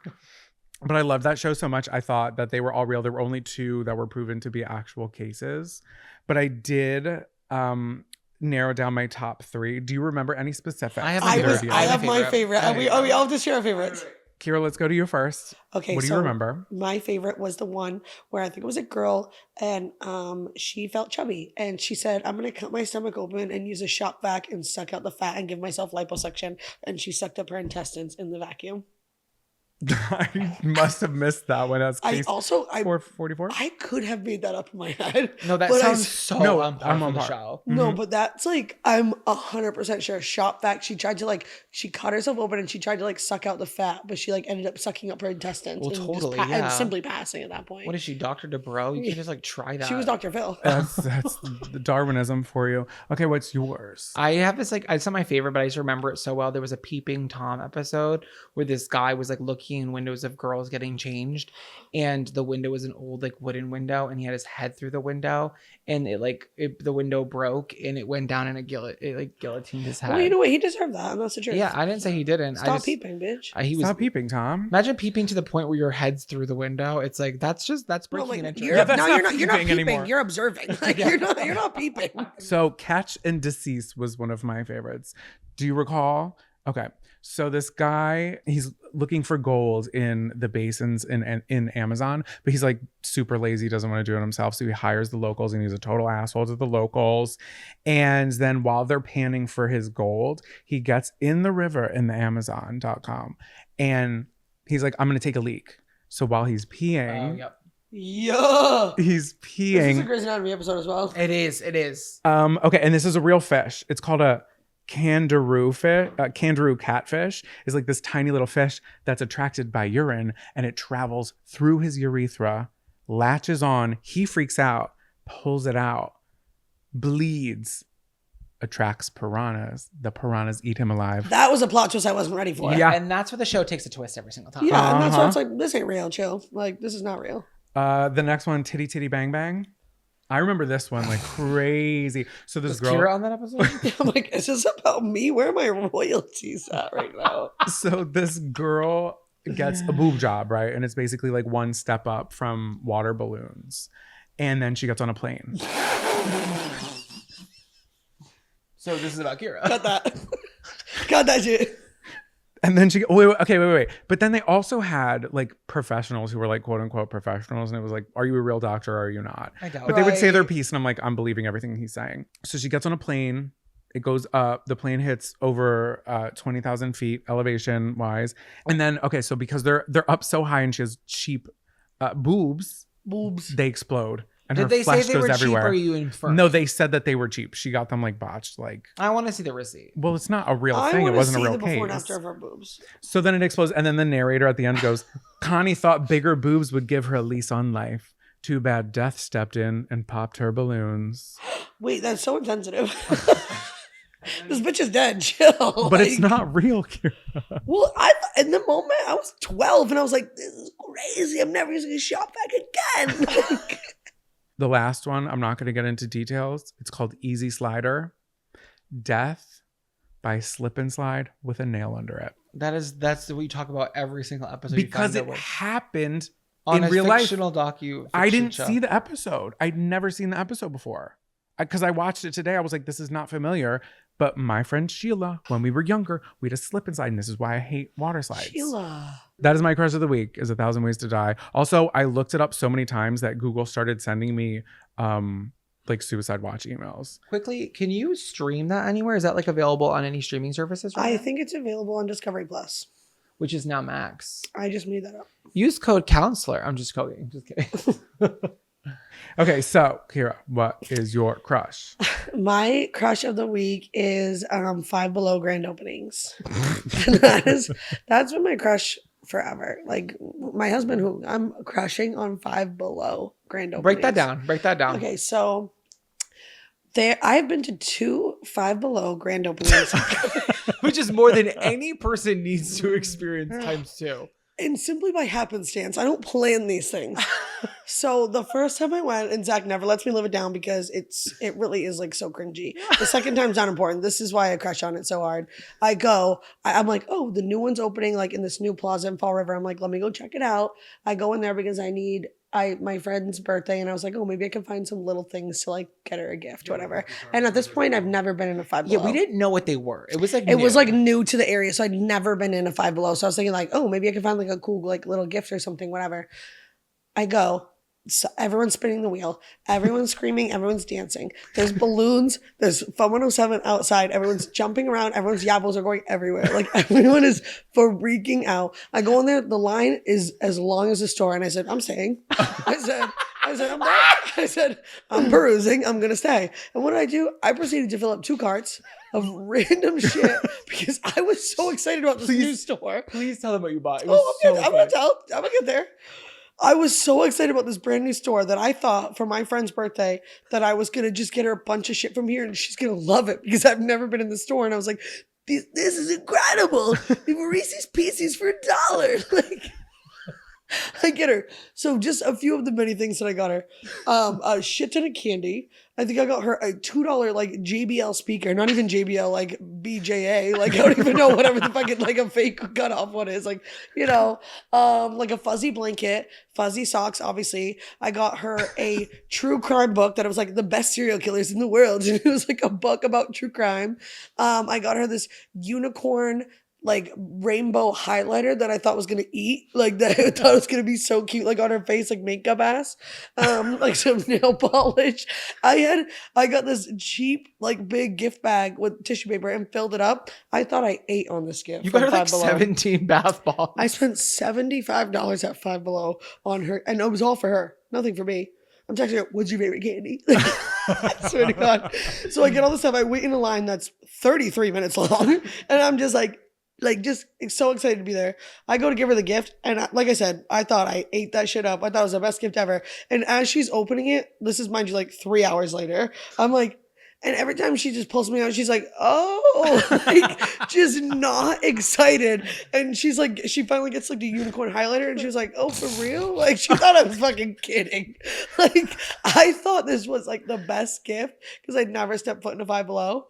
But I love that show so much. I thought that they were all real. There were only 2 that were proven to be actual cases. But I did narrow down my top 3. Do you remember any specifics? I have I have my favorite. Okay. We all have to share our favorites. Kira, let's go to you first. Okay, What do you remember? My favorite was the one where I think it was a girl and she felt chubby and she said, I'm gonna cut my stomach open and use a shop vac and suck out the fat and give myself liposuction. And she sucked up her intestines in the vacuum. I must have missed that one. That's case 444. I could have made that up in my head. No, that but sounds so No, on par I'm for on the par. show. No, but that's like, I'm 100% sure. Shop vac, she tried to she cut herself open and she tried to suck out the fat, but she ended up sucking up her intestines. Well, and totally, and yeah. simply passing at that point. What is she, Dr. DeBro? You can just try that. She was Dr. Phil. That's the Darwinism for you. Okay, what's yours? I have this it's not my favorite, but I just remember it so well. There was a Peeping Tom episode where this guy was looking in windows of girls getting changed, and the window was an old wooden window, and he had his head through the window, and the window broke and it went down and it guillotined his head. Well, you know what? He deserved that, and that's the truth. Yeah, I didn't say he didn't. Stop peeping, bitch. He was Stop peeping, Tom. Imagine peeping to the point where your head's through the window. It's that's breaking into you're that's not not peeping peeping. anymore. You're observing. You're not peeping. So Catch and Deceased was one of my favorites. Do you recall? Okay. So this guy, he's looking for gold in the basins in Amazon, but he's super lazy, doesn't want to do it himself. So he hires the locals and he's a total asshole to the locals. And then while they're panning for his gold, he gets in the river in the Amazon.com and he's like, I'm going to take a leak. So while he's peeing, Yeah. he's This peeing. is a Grey's Anatomy episode as well. It is. Okay, and this is a real fish. It's called a kangaroo catfish. Is this tiny little fish that's attracted by urine, and it travels through his urethra, latches on. He freaks out, pulls it out, bleeds, attracts piranhas. The piranhas eat him alive. That was a plot twist I wasn't ready for. Yeah. And that's where the show takes a twist every single time. Yeah, and that's why it's this ain't real, chill. This is not real. The next one, Titty Titty Bang Bang. I remember this one crazy. So this Was girl Ciara on that episode? I'm like, is this about me? Where are my royalties at right now? So this girl gets a boob job, right? And it's basically one step up from water balloons. And then she gets on a plane. So this is about Ciara. Got that. Got that shit. And then she, wait. But then they also had professionals who were quote unquote professionals. And it was are you a real doctor or are you not? I doubt But they would say their Right. piece and I'm believing everything he's saying. So she gets on a plane. It goes up. The plane hits over 20,000 feet elevation wise. And then, so because they're up so high and she has cheap boobs, they explode. And Did her they say flesh they goes were everywhere. cheap or you inferred? No, they said that they were cheap. She got them botched. I want to see the receipt. Well, it's not a real I thing. It want to wasn't see a real the before and case. after of her boobs. So then it explodes. And then the narrator at the end goes, Connie thought bigger boobs would give her a lease on life. Too bad death stepped in and popped her balloons. Wait, that's so insensitive. This bitch is dead. Chill. But it's not real, Kira. Well, in the moment I was 12 and I was like, this is crazy. I'm never using a shop vac again. The last one, I'm not going to get into details. It's called Easy Slider. Death by slip and slide with a nail under it. That's what you talk about every single episode. Because it happened on in a real life. fictional I didn't see the episode. I'd never seen the episode before. Because I watched it today. I was like, this is not familiar. But my friend Sheila, when we were younger, we had a slip and slide. And this is why I hate water slides. Sheila. That is my crush of the week, is 1,000 Ways to Die. Also, I looked it up so many times that Google started sending me suicide watch emails. Quickly, can you stream that anywhere? Is that available on any streaming services? I Right now? think it's available on Discovery Plus. which is now Max. I just made that up. Use code counselor. I'm just kidding. Just kidding. Okay, so Ciara, what is your crush? My crush of the week is Five Below grand openings. And that's been my crush forever. Like my husband, who I'm crushing on Five Below grand openings. Break that down. Okay, so I've been to 2 Five Below grand openings. Which is more than any person needs to experience times 2. And simply by happenstance, I don't plan these things. So the first time I went, and Zach never lets me live it down because it really is like so cringy. The second time's not important. This is why I crush on it so hard. I'm like, oh, the new one's opening like in this new plaza in Fall River. I'm like, let me go check it out. I go in there because I need my friend's birthday, and I was like, oh, maybe I can find some little things to like get her a gift, whatever. And at this point, I've never been in a Five Below. Yeah, we didn't know what they were. It was like new to the area, so I'd never been in a Five Below. So I was thinking like, oh, maybe I can find like a cool like little gift or something, whatever. I go. So everyone's spinning the wheel. Everyone's screaming. Everyone's dancing. There's balloons. There's Fun 107 outside. Everyone's jumping around. Everyone's yappos are going everywhere. Like everyone is freaking out. I go in there. The line is as long as the store. And I said, I'm staying. I said, I'm back. I said, I'm perusing. I'm going to stay. And what did I do? I proceeded to fill up 2 carts of random shit because I was so excited about this new store. Please tell them what you bought. I'm going to tell. I'm going to get there. I was so excited about this brand new store that I thought for my friend's birthday that I was going to just get her a bunch of shit from here and she's going to love it because I've never been in the store. And I was like, this is incredible. Reese's Pieces for $1. Like, I get her. So just a few of the many things that I got her. A shit ton of candy. I think I got her a $2 like JBL speaker, not even JBL, like BJA. Like I don't even know whatever the fucking like a fake cutoff one is. Like, like a fuzzy blanket, fuzzy socks, obviously. I got her a true crime book that it was like the best serial killers in the world. And it was like a book about true crime. I got her this unicorn like rainbow highlighter that I thought was gonna eat, like that I thought it was gonna be so cute, like on her face, like makeup ass, like some nail polish. I got this cheap like big gift bag with tissue paper and filled it up. I thought I ate on this gift. You got her like 17 bath bombs. I spent $75 at Five Below on her, and it was all for her, nothing for me. I'm texting her, what's your favorite candy? I swear to God. So I get all this stuff. I wait in a line that's 33 minutes long, and I'm just like just so excited to be there. I go to give her the gift, and like I said, I thought I ate that shit up. I thought it was the best gift ever. And as she's opening it, this is mind you like 3 hours later, I'm like, and every time she just pulls me out, she's like, oh, like just not excited. And she's like, she finally gets like the unicorn highlighter, and she was like, oh, for real? Like she thought I was fucking kidding. Like I thought this was like the best gift because I'd never stepped foot in a Five Below.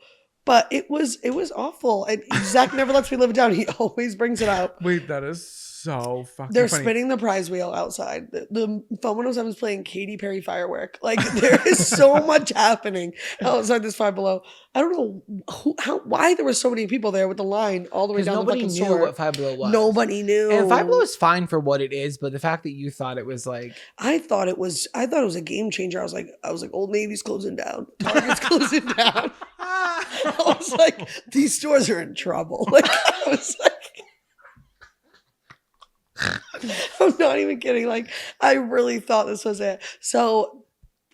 But it was awful. And Zach never lets me live it down. He always brings it up. Wait, that is so fucking They're funny. spinning the prize wheel outside. The Fun 107 is playing Katy Perry firework. Like there is so much happening outside this Five Below. I don't know why there were so many people there with the line all the way down the fucking store. Nobody knew what Five Below was. Nobody knew. And Five Below is fine for what it is, but the fact that you thought it was like, I thought it was a game changer. I was like, Old Navy's closing down. Target's closing down. I was like, these stores are in trouble. Like I was like, I'm not even kidding. Like I really thought this was it. So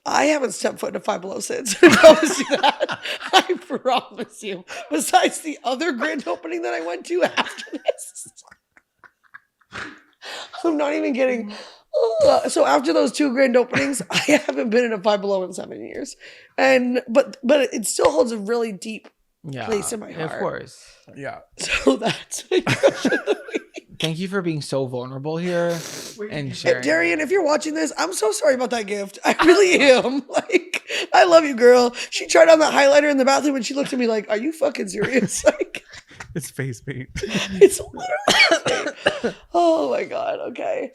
I haven't stepped foot in a Five Below since. I promise you that. I promise you. Besides the other grand opening that I went to after this. I'm not even kidding. So after those 2 grand openings, I haven't been in a Five Below in 7 years. But it still holds a really deep place in my heart. Of course. Yeah. So that's my crush of the week. Thank you for being so vulnerable here and sharing. Darian, if you're watching this, I'm so sorry about that gift. I really am. Like, I love you, girl. She tried on that highlighter in the bathroom and she looked at me like, are you fucking serious? Like, It's face paint. it's literally. Oh my God. Okay.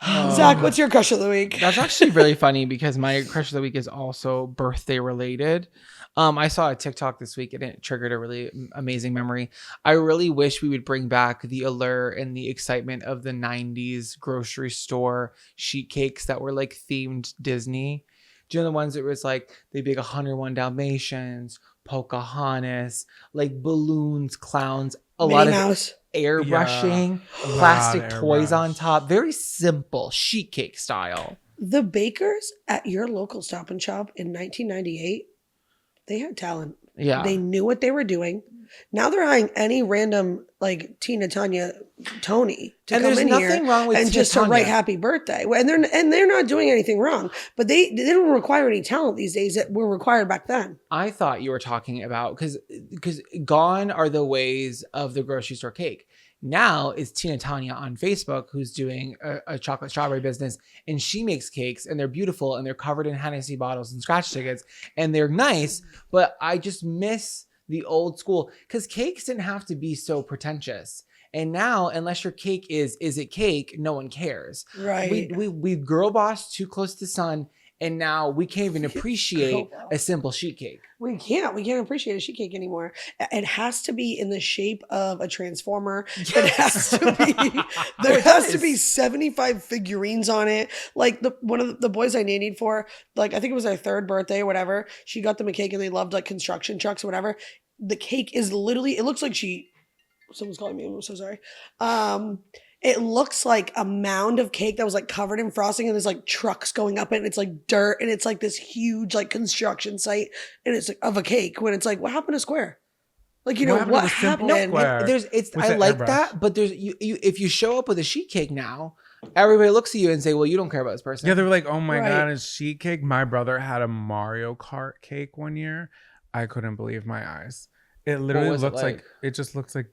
Zach, what's your crush of the week? That's actually really funny because my crush of the week is also birthday related. I saw a TikTok this week and it triggered a really amazing memory. I really wish we would bring back the allure and the excitement of the 90s grocery store sheet cakes that were like themed Disney. Do you know the ones that was like, they'd be like 101 Dalmatians, Pocahontas, like balloons, clowns, Minnie Mouse. airbrushing, Yeah. plastic Lot of toys on airbrush. top. Very simple sheet cake style. The bakers at your local Stop and Shop in 1998, they had talent. Yeah. They knew what they were doing. Now they're hiring any random like Tina, Tanya, Tony to And come there's in nothing here wrong with and Tina, just to Tanya. write happy birthday. And they're not doing anything wrong, but they don't require any talent these days that were required back then. I thought you were talking about because gone are the ways of the grocery store cake. Now it's Tina Tanya on Facebook who's doing a chocolate strawberry business, and she makes cakes and they're beautiful and they're covered in Hennessy bottles and scratch tickets and they're nice. But I just miss the old school because cakes didn't have to be so pretentious. And now, unless your cake is it cake, no one cares. Right. We girl boss too close to the sun. And now we can't even appreciate a simple sheet cake. We can't appreciate a sheet cake anymore. It has to be in the shape of a transformer. It has to be, there has to be 75 figurines on it. Like one of the boys I nannied for, like, I think it was their third birthday or whatever. She got them a cake and they loved like construction trucks or whatever. The cake is literally, it looks like someone's calling me. I'm so sorry. It looks like a mound of cake that was like covered in frosting and there's like trucks going up it and it's like dirt and it's like this huge like construction site and it's like, of a cake when it's like, what happened to square? Like, you know, what happened? I like that, but there's you if you show up with a sheet cake now, everybody looks at you and say, well, you don't care about this person. Yeah, they were like, oh my Right. God, it's sheet cake. My brother had a Mario Kart cake one year. I couldn't believe my eyes. It literally was it looks like like? it just looks like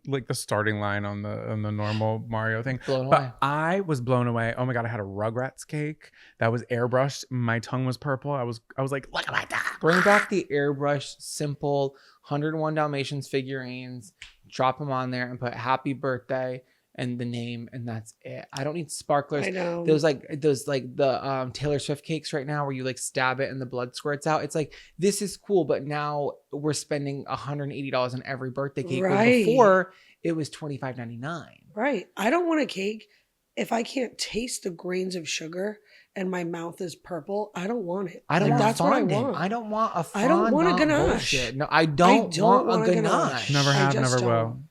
like the starting line on the normal Mario thing. Blown away. But I was blown away. Oh my God, I had a Rugrats cake that was airbrushed. My tongue was purple. I was like, look at my tongue. Bring back the airbrush, simple 101 Dalmatians figurines, drop them on there and put happy birthday and the name, and that's it. I don't need sparklers. I know. Those like the Taylor Swift cakes right now where you like stab it and the blood squirts out. It's like, this is cool, but now we're spending $180 on every birthday cake. Where Right. before it was $25.99. Right. I don't want a cake if I can't taste the grains of sugar and my mouth is purple. I don't want it. I don't Like, want that's what I fondant. want. I don't want a I don't want a fondant ganache. bullshit. No, I don't want a ganache. Never I have, just never don't. will.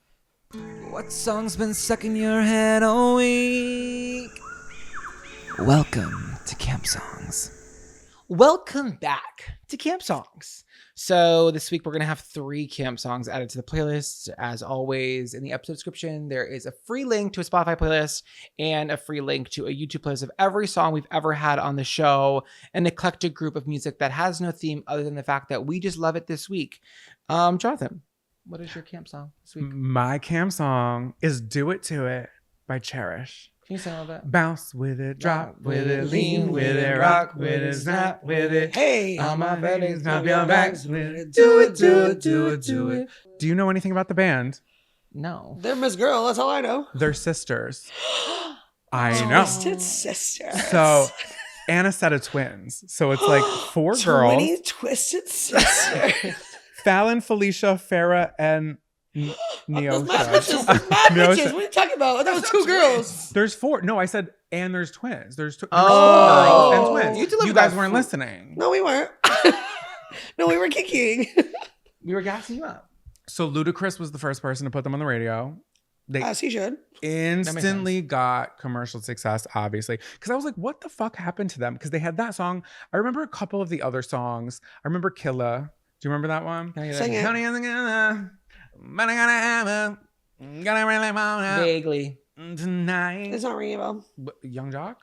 What song's been stuck in your head all week? Welcome to Camp Songs. Welcome back to Camp Songs. So this week we're going to have 3 camp songs added to the playlist. As always, in the episode description, there is a free link to a Spotify playlist and a free link to a YouTube playlist of every song we've ever had on the show, an eclectic group of music that has no theme other than the fact that we just love it this week. Jonathan, what is your camp song this week? My camp song is "Do It to It" by Cherish. Can you sing a little bit? Bounce with it, drop with it, lean with it, rock with it, snap with it. Hey. On my belly, snap your backs with it. Do it, do it, do it, do it. Do you know anything about the band? No. They're Miss Girl. That's all I know. They're sisters. I know. Twisted Sister. So, Anna said of twins. So it's like 4 girls. 20 Twisted Sister. Fallon, Felicia, Farrah, and Mad Neosha. bitches. Mad bitches. What are you talking about? That was 2 girls. There's 4. No, I said, and there's twins. There's 2 Oh. girls and twins. You delivered You guys that weren't food. listening. No, we weren't. No, we were kicking. We were gassing you up. So Ludacris was the first person to put them on the radio. They As he should. instantly got commercial success, obviously. Because I was like, what the fuck happened to them? Because they had that song. I remember a couple of the other songs. I remember Killa. Do you remember that one? Can I hear Sing that? it. Honey, I'm gonna, but I gotta have it. Gotta really want Vaguely. it tonight. It's not ringing a bell. Young Jock?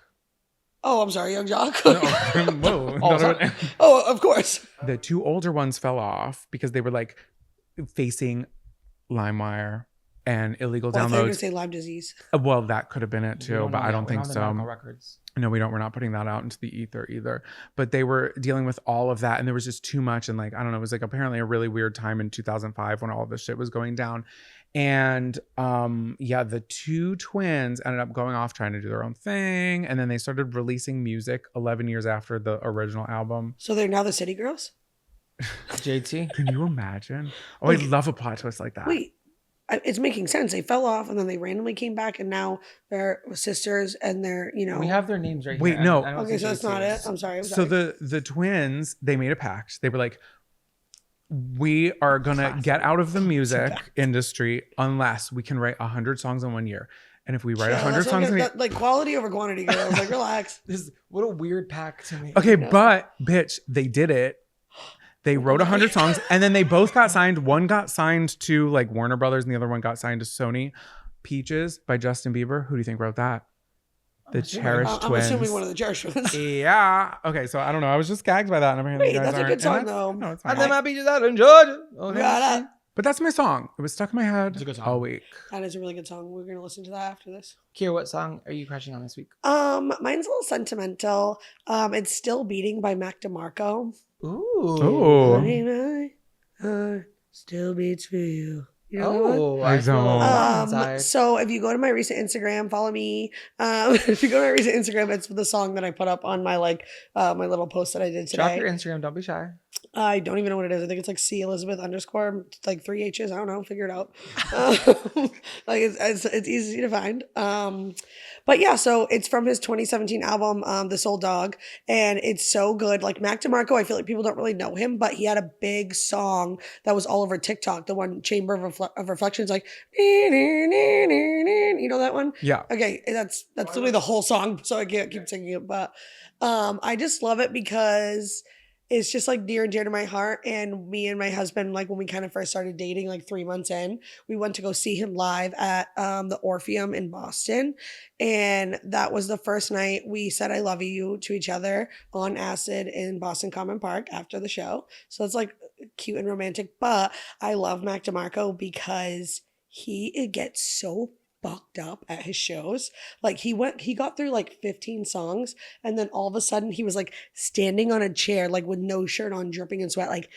Oh, I'm sorry, Young Jock. No. Whoa. Oh, not sorry. even- Oh, of course. The 2 older ones fell off because they were like facing LimeWire and illegal Well, I thought you were going downloads. to say Lyme disease. Well, that could have been it too, but I don't think so. Records. No, we don't. We're not putting that out into the ether either. But they were dealing with all of that, and there was just too much. And like, I don't know, it was like apparently a really weird time in 2005 when all of this shit was going down. And yeah, the 2 twins ended up going off trying to do their own thing, and then they started releasing music 11 years after the original album. So they're now the City Girls? JT. Can you imagine? Oh, I love a plot twist like that. Wait, it's making sense. They fell off and then they randomly came back and now they're sisters and they're, you know. We have their names right Wait, here. no. I don't Okay, think so that's not JT it. is. I'm sorry. So the twins, they made a pact. They were like, we are gonna get out of the music industry unless we can write 100 songs in 1 year. And if we write 100 songs in a year, like quality over quantity, girls. Like relax. What a weird pact to me. okay, but bitch, they did it. They wrote 100 songs, and then they both got signed. One got signed to like Warner Brothers, and the other one got signed to Sony. Peaches by Justin Bieber. Who do you think wrote that? The Cherished I'm Twins. assuming one of the Cherished Twins. Yeah. Okay, so I don't know. I was just gagged by that. And apparently Wait, you guys that's a aren't. good song And though. No, it's And fine. then my beaches out in Georgia. But that's my song. It was stuck in my head It's a good song. all week. That is a really good song. We're gonna listen to that after this. Kier, what song are you crushing on this week? Mine's a little sentimental. It's Still Beating by Mac DeMarco. Ooh. My heart still beats for you. You know that one? Oh, I feel a don't. lot inside. So if you go to my recent Instagram, follow me. If you go to my recent Instagram, it's the song that I put up on my my little post that I did Drop today. your Instagram. Don't be shy. I don't even know what it is. I think it's like C Elizabeth _ like 3 H's. I don't know. Figure it out. Like it's easy to find. But yeah, so it's from his 2017 album, This Old Dog, and it's so good. Like Mac DeMarco, I feel like people don't really know him, but he had a big song that was all over TikTok. The one Chamber of Reflections, like you know that one? Yeah. Okay, that's literally the whole song, so I can't keep singing it. But I just love it because it's just like near and dear to my heart. And me and my husband, like when we kind of first started dating, like 3 months in, we went to go see him live at the Orpheum in Boston. And that was the first night we said I love you to each other on acid in Boston Common Park after the show. So it's like cute and romantic. But I love Mac DeMarco because it gets so fucked up at his shows. Like he got through like 15 songs, and then all of a sudden he was like standing on a chair, like with no shirt on, dripping in sweat, like,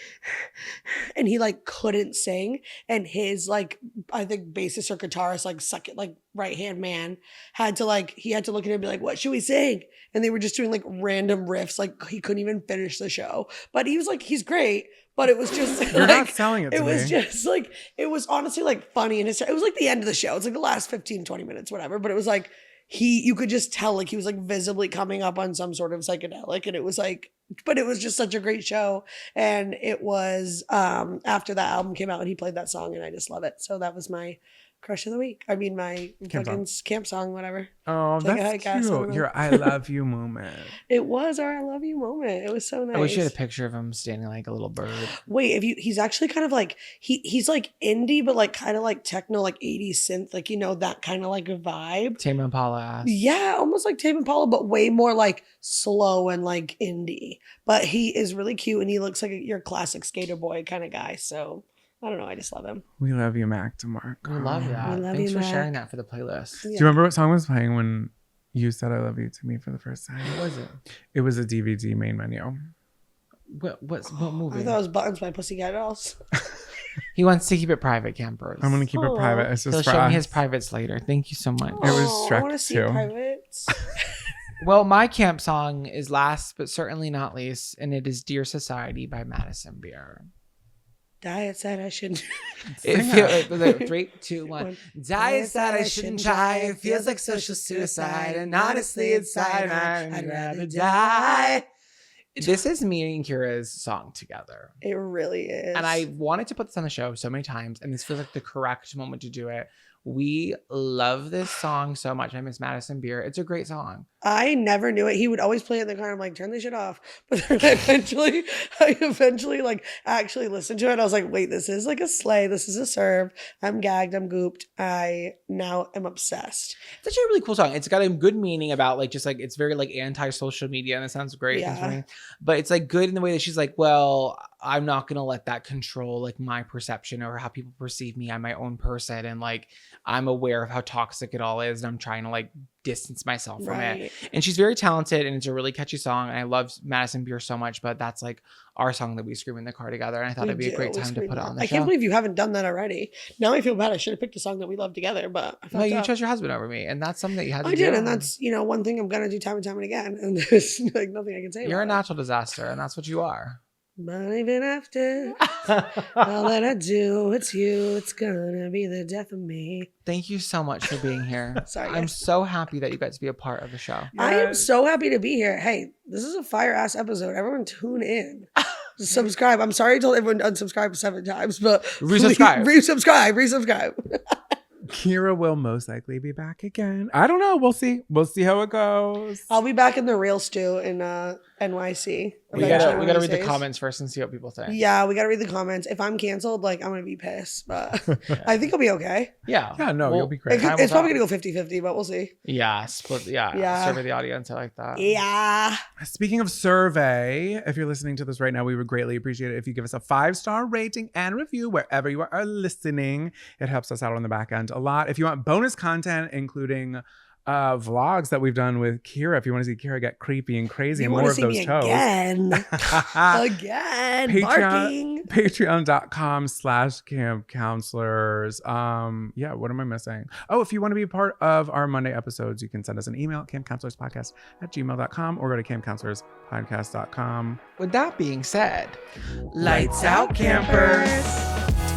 and he like couldn't sing. And his like, I think bassist or guitarist, like suck it, like right hand man had to look at him and be like, what should we sing? And they were just doing like random riffs. Like he couldn't even finish the show, but he was like, he's great. But it was just You're like, not selling it to it was me. just like, it was honestly like funny. And it was like the end of the show. It's like the last 15, 20 minutes, whatever. But it was like, you could just tell like he was like visibly coming up on some sort of psychedelic. And it was like, but it was just such a great show. And it was after that album came out and he played that song and I just love it. So that was my crush of the week. I mean, my fucking camp song, whatever. Oh, Take a that's hike, ass, I don't cute. know. Your I love you moment. It was our I love you moment. It was so nice. I wish you had a picture of him standing like a little bird. Wait, he's actually kind of like he's like indie, but like kind of like techno, like 80s synth, like that kind of like vibe. Tame Impala ass. Yeah, almost like Tame Impala, but way more like slow and like indie. But he is really cute and he looks like your classic skater boy kind of guy. So I don't know, I just love him. We love you, Mac DeMarco. We love that. We love Thanks you, for Mac. sharing that for the playlist. Do you remember what song was playing when you said I love you to me for the first time? What was it? It was a DVD main menu. What I movie? thought it was Buttons by Pussycat Dolls. He wants to keep it private, campers. I'm gonna keep it Aw. private. It's He'll just show for me us. his privates later. Thank you so much. It was Oh, Shrek I want to see 2. privates. Well, my camp song is last but certainly not least, and it is Dear Society by Madison Beer. Diet said I shouldn't. It feel, 3, 2, 1. Diet said I shouldn't try. It feels like social suicide, and honestly, it's cyanide. I'd rather die. This is me and Kira's song together. It really is. And I wanted to put this on the show so many times, and this feels like the correct moment to do it. We love this song so much. I miss Madison Beer. It's a great song. I never knew it. He would always play it in the car. I'm like, turn this shit off. But then I eventually like actually listened to it. I was like, wait, this is like a sleigh. This is a serve. I'm gagged. I'm gooped. I now am obsessed. It's actually a really cool song. It's got a good meaning about like just like it's very like anti-social media, and it sounds great. Yeah. But it's like good in the way that she's like, well, I'm not gonna let that control like my perception or how people perceive me. I'm my own person, and like I'm aware of how toxic it all is, and I'm trying to like distance myself from it. And she's very talented, and it's a really catchy song. And I love Madison Beer so much, but that's like our song that we scream in the car together. And I thought it'd be a great time to put it on the show. I can't believe you haven't done that already. Now I feel bad. I should have picked a song that we love together, but I No, you fucked up. chose your husband over me, and that's something that you had to I do. did, and that's one thing I'm gonna do time and time and again. And there's like nothing I can say. You're a about natural disaster, and that's what you are. it. But even after all that I do, it's you. It's gonna be the death of me. Thank you so much for being here. Sorry, I'm guys. so happy that you got to be a part of the show. I am so happy to be here. Hey, this is a fire ass episode. Everyone tune in. Subscribe. I'm sorry I told everyone to unsubscribe 7 times, but Resubscribe. Resubscribe. Ciara will most likely be back again. I don't know. We'll see. We'll see how it goes. I'll be back in the real stew in NYC. We eventually gotta one of read these the days. comments first and see what people think. Yeah, we gotta read the comments. If I'm canceled, like I'm gonna be pissed, but I think I'll be okay. Yeah. Yeah, no, Well, you'll be great. Time It's will probably tell. gonna go 50-50, but we'll see. Yeah, split. Yeah. Survey the audience. I like that. Yeah. Speaking of survey, if you're listening to this right now, we would greatly appreciate it if you give us a 5-star rating and review wherever you are listening. It helps us out on the back end a lot. If you want bonus content, including vlogs that we've done with Ciara, if you want to see Ciara get creepy and crazy You and want more to of see those me toes. again? Again. Barking. Patreon.com/Camp Counselors. Yeah, what am I missing? Oh, if you want to be a part of our Monday episodes, you can send us an email at campcounselorspodcast@gmail.com or go to campcounselorspodcast.com. With that being said, Lights out, campers.